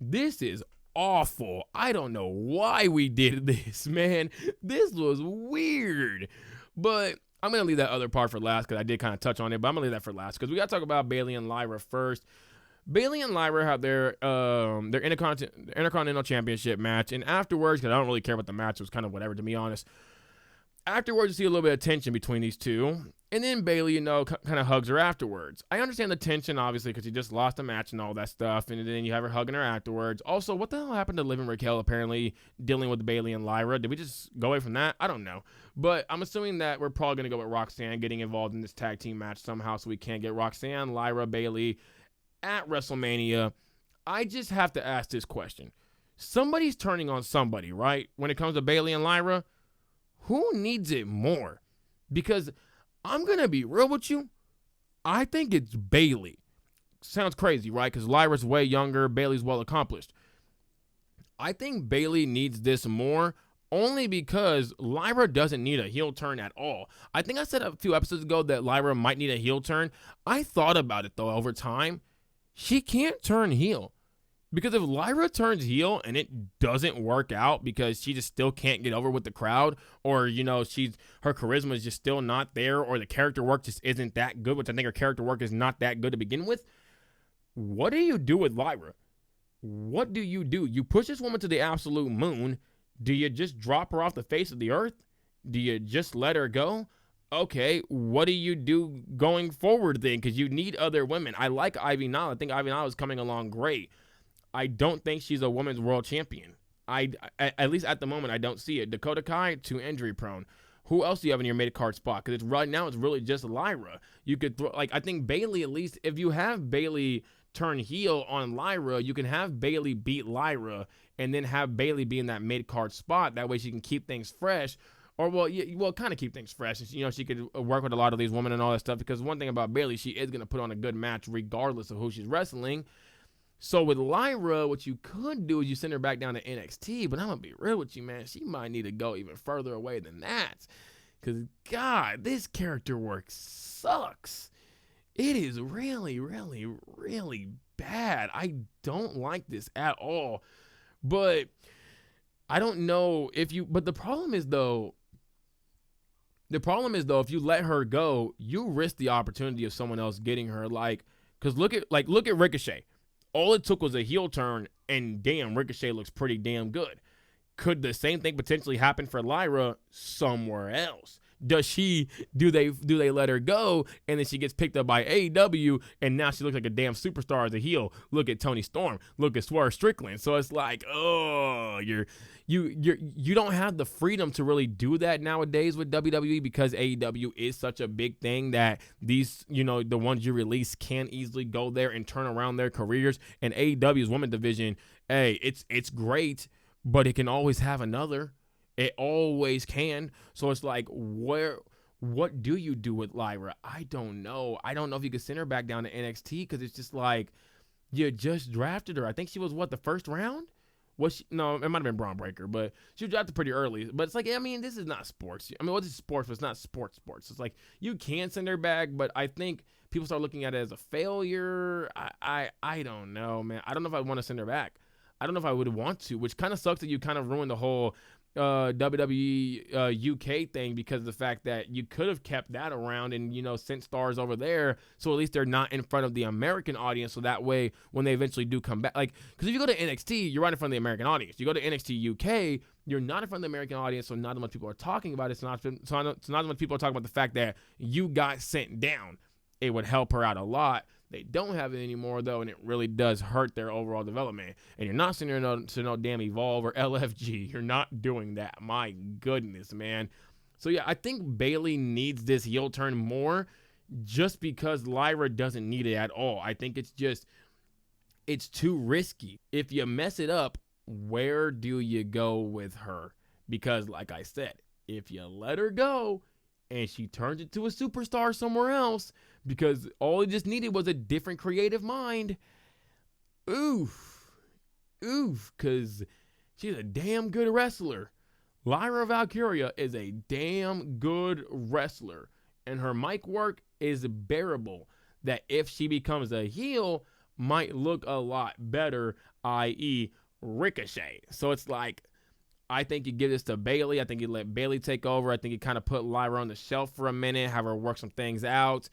This is awful. I don't know why we did this, man. This was weird. But I'm going to leave that other part for last because I did kind of touch on it, but I'm going to leave that for last because we got to talk about Bayley and Lyra first. Bayley and Lyra have their Intercontinental Championship match, and afterwards, because I don't really care about the match, it was kind of whatever, to be honest. Afterwards, you see a little bit of tension between these two, and then Bayley, kind of hugs her afterwards. I understand the tension, obviously, because she just lost a match and all that stuff, and then you have her hugging her afterwards. Also, what the hell happened to Liv and Raquel apparently dealing with Bayley and Lyra? Did we just go away from that? I don't know. But I'm assuming that we're probably going to go with Roxanne getting involved in this tag team match somehow, so we can't get Roxanne, Lyra, Bayley at WrestleMania. I just have to ask this question. Somebody's turning on somebody, right? When it comes to Bayley and Lyra, who needs it more? Because I'm going to be real with you. I think it's Bayley. Sounds crazy, right? Because Lyra's way younger. Bayley's well accomplished. I think Bayley needs this more only because Lyra doesn't need a heel turn at all. I think I said a few episodes ago that Lyra might need a heel turn. I thought about it, though, over time. She can't turn heel. Because if Lyra turns heel and it doesn't work out because she just still can't get over with the crowd, or, her charisma is just still not there, or the character work just isn't that good, which I think her character work is not that good to begin with, what do you do with Lyra? What do? You push this woman to the absolute moon. Do you just drop her off the face of the earth? Do you just let her go? Okay, what do you do going forward then? Because you need other women. I like Ivy Nile. I think Ivy Nile is coming along great. I don't think she's a women's world champion. At least at the moment, I don't see it. Dakota Kai, too injury prone. Who else do you have in your mid card spot? Because right now it's really just Lyra. You could throw, I think Bayley, at least if you have Bayley turn heel on Lyra, you can have Bayley beat Lyra and then have Bayley be in that mid card spot. That way she can keep things fresh. Or, well, kind of keep things fresh. And, she could work with a lot of these women and all that stuff. Because one thing about Bayley, she is going to put on a good match regardless of who she's wrestling. So with Lyra, what you could do is you send her back down to NXT. But I'm going to be real with you, man. She might need to go even further away than that. Because, God, this character work sucks. It is really, really, really bad. I don't like this at all. But I don't know if you... But the problem is, though, if you let her go, you risk the opportunity of someone else getting her. Because look at Ricochet. All it took was a heel turn, and damn, Ricochet looks pretty damn good. Could the same thing potentially happen for Lyra somewhere else? Do they let her go, and then she gets picked up by AEW, and now she looks like a damn superstar as a heel? Look at Toni Storm. Look at Swerve Strickland. So it's like, oh, you don't have the freedom to really do that nowadays with WWE, because AEW is such a big thing that these, the ones you release can easily go there and turn around their careers. And AEW's women's division, hey, it's great, but it can always have another. It always can. So it's like, what do you do with Lyra? I don't know. I don't know if you could send her back down to NXT, because it's just like, you just drafted her. I think she was, the first round? No, it might have been Braun Breaker, but she was drafted pretty early. But it's like, I mean, this is not sports. I mean, this is sports, but it's not sports. It's like, you can send her back, but I think people start looking at it as a failure. I don't know, man. I don't know if I want to send her back. I don't know if I would want to, which kind of sucks that you kind of ruined the whole WWE UK thing, because of the fact that you could have kept that around and sent stars over there, so at least they're not in front of the American audience, so that way when they eventually do come back, because if you go to NXT, you're right in front of the American audience. You go to NXT UK, you're not in front of the American audience, so not as much people are talking about it. So not as much people are talking about the fact that you got sent down. It would help her out a lot. They don't have it anymore, though, and it really does hurt their overall development. And you're not sending her to no damn Evolve or LFG. You're not doing that. My goodness, man. So, yeah, I think Bayley needs this heel turn more, just because Lyra doesn't need it at all. I think it's too risky. If you mess it up, where do you go with her? Because, like I said, if you let her go and she turns into a superstar somewhere else, because all it just needed was a different creative mind. Oof, because she's a damn good wrestler. Lyra Valkyria is a damn good wrestler, and her mic work is bearable. That if she becomes a heel, might look a lot better, i.e. Ricochet. So it's like, I think you give this to Bayley. I think you let Bayley take over. I think you kind of put Lyra on the shelf for a minute, have her work some things out,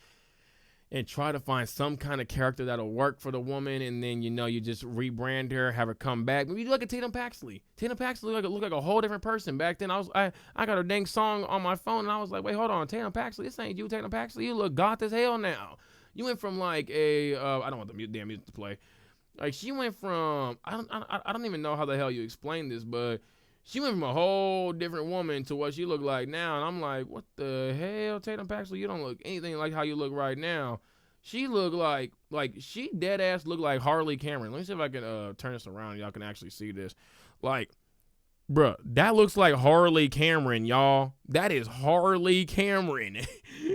and try to find some kind of character that'll work for the woman. And then, you just rebrand her, have her come back. Maybe you look at Tatum Paxley. Tatum Paxley look like a whole different person. Back then, I got her dang song on my phone, and I was like, wait, hold on, Tatum Paxley, this ain't you, Tatum Paxley. You look goth as hell now. You went from like I don't want the damn music to play. Like, she went from, I don't even know how the hell you explain this, but she went from a whole different woman to what she looked like now. And I'm like, what the hell, Tatum Paxley? You don't look anything like how you look right now. She looked like she dead ass looked like Harley Cameron. Let me see if I can turn this around and y'all can actually see this. Like, bruh, that looks like Harley Cameron, y'all. That is Harley Cameron.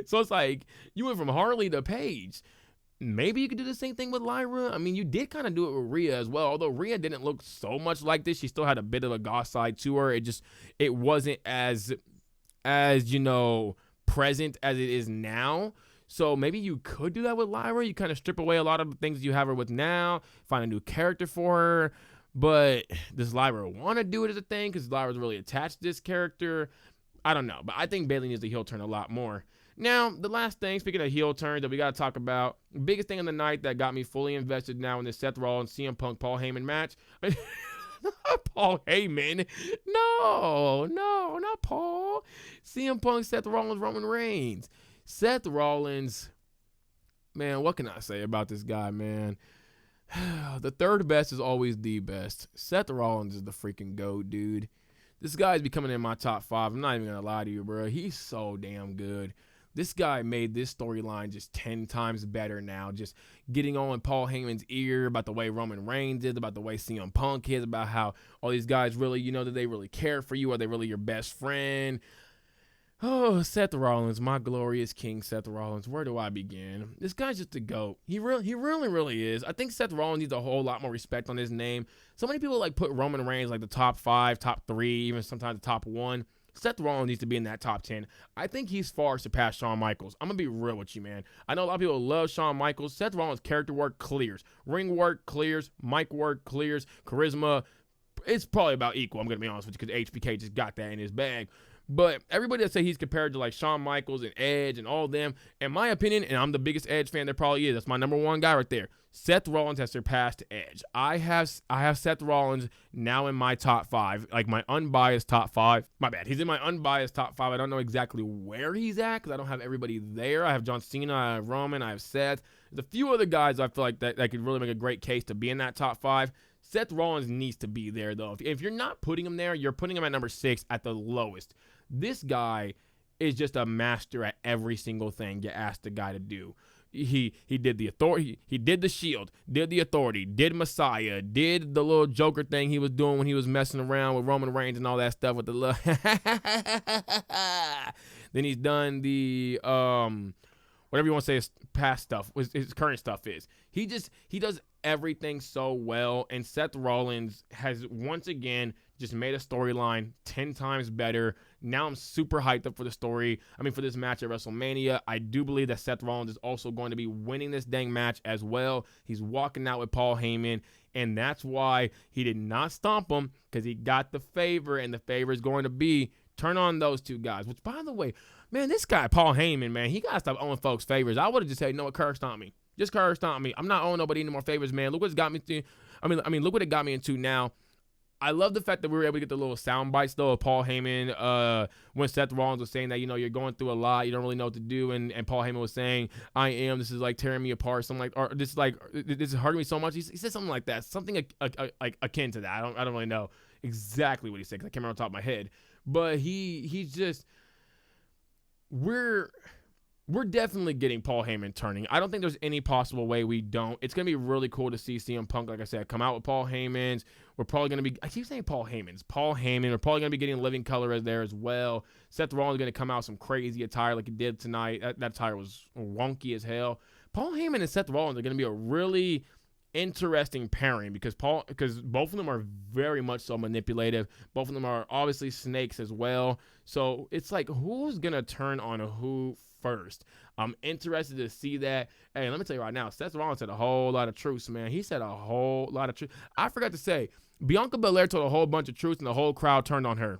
So it's like, you went from Harley to Paige. Maybe you could do the same thing with Lyra. I mean, you did kind of do it with Rhea as well. Although Rhea didn't look so much like this. She still had a bit of a goth side to her. It wasn't as present as it is now. So maybe you could do that with Lyra. You kind of strip away a lot of the things you have her with now, find a new character for her. But does Lyra want to do it as a thing? Because Lyra's really attached to this character. I don't know. But I think Bayley needs to heel turn a lot more. Now, the last thing, speaking of heel turns that we got to talk about, biggest thing of the night that got me fully invested now in this Seth Rollins CM Punk Paul Heyman match. Paul Heyman. No, not Paul. CM Punk, Seth Rollins, Roman Reigns. Seth Rollins, man, what can I say about this guy, man? The third best is always the best. Seth Rollins is the freaking GOAT, dude. This guy's becoming in my top 5. I'm not even going to lie to you, bro. He's so damn good. This guy made this storyline just 10 times better now. Just getting on Paul Heyman's ear about the way Roman Reigns is, about the way CM Punk is, about how all these guys really, do they really care for you? Are they really your best friend? Oh, Seth Rollins, my glorious king, Seth Rollins. Where do I begin? This guy's just a GOAT. He really is. I think Seth Rollins needs a whole lot more respect on his name. So many people like put Roman Reigns like the top 5, top 3, even sometimes the top 1. Seth Rollins needs to be in that top 10. I think he's far surpassed Shawn Michaels. I'm going to be real with you, man. I know a lot of people love Shawn Michaels. Seth Rollins' character work clears. Ring work clears. Mic work clears. Charisma, it's probably about equal, I'm going to be honest with you, because HBK just got that in his bag. But everybody that say he's compared to like Shawn Michaels and Edge and all of them, in my opinion, and I'm the biggest Edge fan there probably is, that's my number 1 guy right there. Seth Rollins has surpassed Edge. I have Seth Rollins now in my top 5, like my unbiased top 5. My bad. He's in my unbiased top 5. I don't know exactly where he's at because I don't have everybody there. I have John Cena, I have Roman, I have Seth. There's a few other guys I feel like that could really make a great case to be in that top 5. Seth Rollins needs to be there, though. If you're not putting him there, you're putting him at number 6 at the lowest. This guy is just a master at every single thing you ask the guy to do. He did the authority, he did the Shield, did the Authority, did Messiah, did the little Joker thing he was doing when he was messing around with Roman Reigns and all that stuff with the little Then he's done the whatever you want to say his past stuff, his current stuff is. He does everything so well, and Seth Rollins has once again just made a storyline 10 times better. Now I'm super hyped up for the story. For this match at WrestleMania. I do believe that Seth Rollins is also going to be winning this dang match as well. He's walking out with Paul Heyman, and that's why he did not stomp him, because he got the favor, and the favor is going to be turn on those 2 guys. Which, by the way, man, this guy, Paul Heyman, man, he got to stop owing folks favors. I would have just said, no, curb stomp me. Just curb stomp me. I'm not owing nobody any more favors, man. Look what it's got me to. Look what it got me into now. I love the fact that we were able to get the little sound bites, though, of Paul Heyman when Seth Rollins was saying that, you're going through a lot, you don't really know what to do, and Paul Heyman was saying, this is like tearing me apart, something like, or this is hurting me so much. He said something like that, something akin to that. I don't really know exactly what he said because I can't remember on top of my head, but he's just, we're definitely getting Paul Heyman turning. I don't think there's any possible way we don't. It's going to be really cool to see CM Punk, like I said, come out with Paul Heyman's. We're probably going to be, I keep saying Paul Heyman's. Paul Heyman. We're probably going to be getting Living Color there as well. Seth Rollins is going to come out with some crazy attire like he did tonight. That attire was wonky as hell. Paul Heyman and Seth Rollins are going to be a really interesting pairing because both of them are very much so manipulative. Both of them are obviously snakes as well. So it's like, who's going to turn on who first? I'm interested to see that. Hey, let me tell you right now, Seth Rollins said a whole lot of truths, man. He said a whole lot of truth. I forgot to say, Bianca Belair told a whole bunch of truths and the whole crowd turned on her.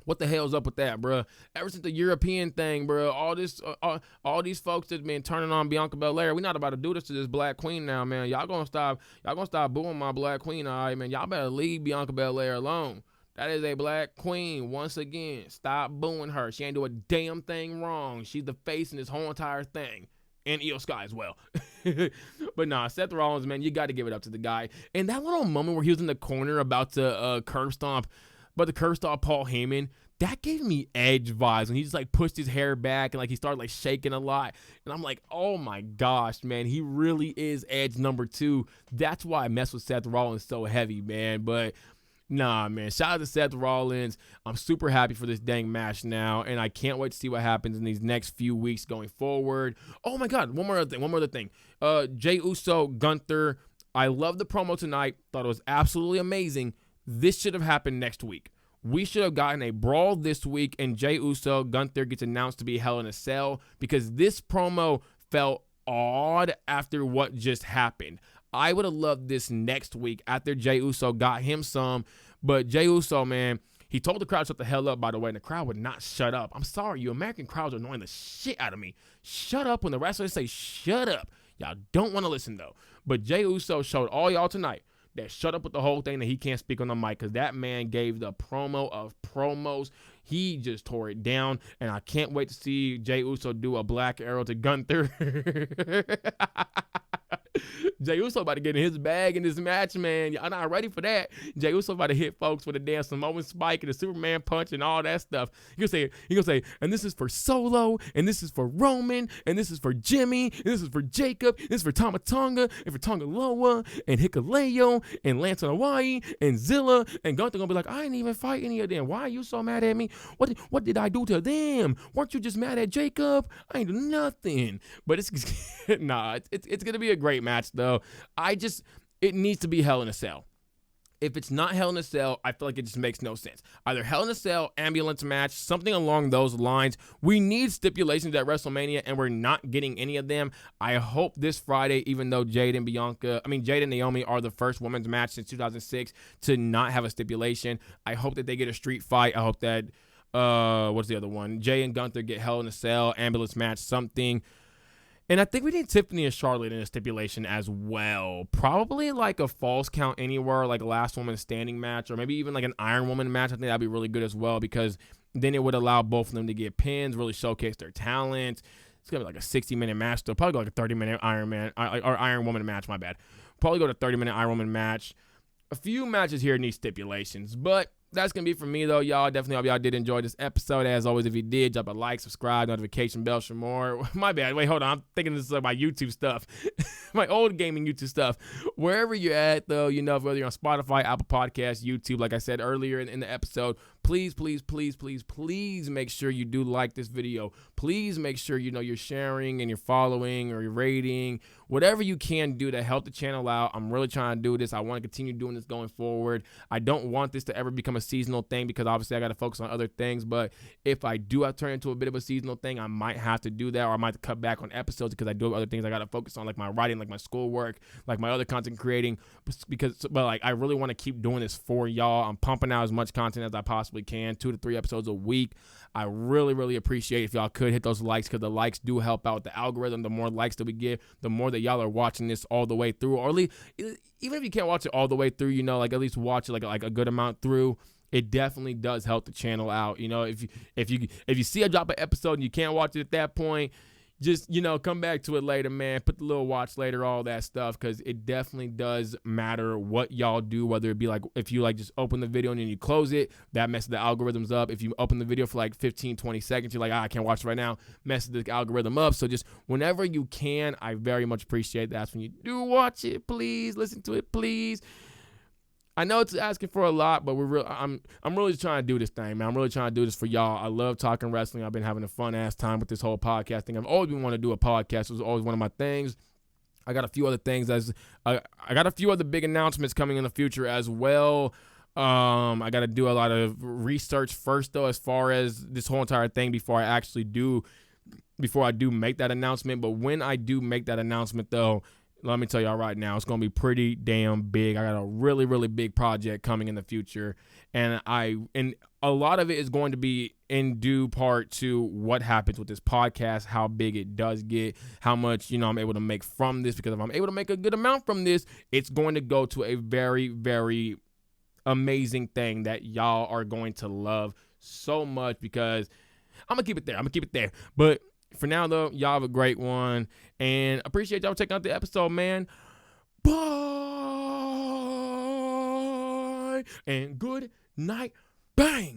What the hell's up with that, bro? Ever since the European thing, bro, all these folks that's been turning on Bianca Belair, we're not about to do this to this black queen now, man. Y'all gonna stop booing my black queen, all right, man. Y'all better leave Bianca Belair alone. That is a black queen. Once again, stop booing her. She ain't do a damn thing wrong. She's the face in this whole entire thing. And Io Sky as well. But nah, Seth Rollins, man, you got to give it up to the guy. And that little moment where he was in the corner about to curb stomp Paul Heyman, that gave me Edge vibes when he just like pushed his hair back and like he started like shaking a lot. And I'm like, oh my gosh, man, he really is Edge number 2. That's why I mess with Seth Rollins so heavy, man. But nah, man, shout out to Seth Rollins. I'm super happy for this dang match now, and I can't wait to see what happens in these next few weeks going forward. Oh my God, one more other thing. Jey Uso, Gunther, I love the promo tonight. Thought it was absolutely amazing. This should have happened next week. We should have gotten a brawl this week, and Jey Uso, Gunther gets announced to be Hell in a Cell because this promo felt odd after what just happened. I would have loved this next week after Jey Uso got him some, but Jey Uso, man, he told the crowd to shut the hell up, by the way, and the crowd would not shut up. I'm sorry, you American crowds are annoying the shit out of me. Shut up when the wrestlers say shut up. Y'all don't want to listen, though. But Jey Uso showed all y'all tonight that shut up with the whole thing that he can't speak on the mic because that man gave the promo of promos. He just tore it down, and I can't wait to see Jey Uso do a black arrow to Gunther. Jey Uso about to get in his bag in this match, man. Y'all not ready for that. Jey Uso about to hit folks with a damn Samoan spike and a Superman punch and all that stuff. He gonna say, and this is for Solo, and this is for Roman, and this is for Jimmy, and this is for Jacob, and this is for Tama Tonga, and for Tonga Loa, and Hikuleo, and Lance on Hawaii, and Zilla, and Gunther gonna be like, I didn't even fight any of them. Why are you so mad at me? What did I do to them? Weren't you just mad at Jacob? I ain't do nothing. But it's it's gonna be a great match though. It needs to be Hell in a Cell. If it's not Hell in a Cell, I feel like it just makes no sense. Either Hell in a Cell, ambulance match, something along those lines. We need stipulations at WrestleMania, and we're not getting any of them. I hope this Friday, even though Jade and Naomi are the first women's match since 2006 to not have a stipulation, I hope that they get a street fight. I hope that, what's the other one? Jay and Gunther get Hell in a Cell, ambulance match, something. And I think we need Tiffany and Charlotte in a stipulation as well. Probably like a Falls Count Anywhere, like a Last Woman Standing match, or maybe even like an Iron Woman match. I think that'd be really good as well, because then it would allow both of them to get pins, really showcase their talent. It's going to be like a 60-minute match. They'll probably go like a 30-minute Iron Woman match, my bad. Probably go to 30-minute Iron Woman match. A few matches here need stipulations, but that's going to be for me, though, y'all. Definitely hope y'all did enjoy this episode. As always, if you did, drop a like, subscribe, notification bell for more. My bad. Wait, hold on. I'm thinking this is like my YouTube stuff. My old gaming YouTube stuff. Wherever you're at, though, whether you're on Spotify, Apple Podcasts, YouTube, like I said earlier in the episode, please make sure you do like this video. Please make sure you're sharing and you're following or you're rating, whatever you can do to help the channel out. I'm really trying to do this. I want to continue doing this going forward. I don't want this to ever become a seasonal thing, because obviously I got to focus on other things. But if I do have to turn into a bit of a seasonal thing, I might have to do that, or I might have to cut back on episodes because I do have other things I got to focus on, like my writing, like my schoolwork, like my other content creating. But I really want to keep doing this for y'all. I'm pumping out as much content as I possibly can, 2 to 3 episodes a week. I really appreciate if y'all could hit those likes, because the likes do help out the algorithm. The more likes that we get, the more that y'all are watching this all the way through, or at least, even if you can't watch it all the way through, like at least watch it like a good amount through. It definitely does help the channel out. If you see I drop an episode and you can't watch it at that point, just, come back to it later, man. Put the little watch later, all that stuff, because it definitely does matter what y'all do, whether it be like if you just open the video and then you close it, that messes the algorithms up. If you open the video for like 15, 20 seconds, you're like, I can't watch it right now, messes the algorithm up. So just whenever you can, I very much appreciate that. When you do watch it, please listen to it, please. I know it's asking for a lot, but I'm really trying to do this thing, man. I'm really trying to do this for y'all. I love talking wrestling. I've been having a fun-ass time with this whole podcast thing. I've always been wanting to do a podcast. It was always one of my things. I got a few other things. I got a few other big announcements coming in the future as well. I got to do a lot of research first, though, as far as this whole entire thing before I do make that announcement. But when I do make that announcement, though, let me tell y'all right now, it's going to be pretty damn big. I got a really big project coming in the future, and a lot of it is going to be in due part to what happens with this podcast, how big it does get, how much, I'm able to make from this, because if I'm able to make a good amount from this, it's going to go to a very amazing thing that y'all are going to love so much, because I'm going to keep it there. But for now, though, y'all have a great one, and appreciate y'all checking out the episode, man. Bye, and good night. Bang.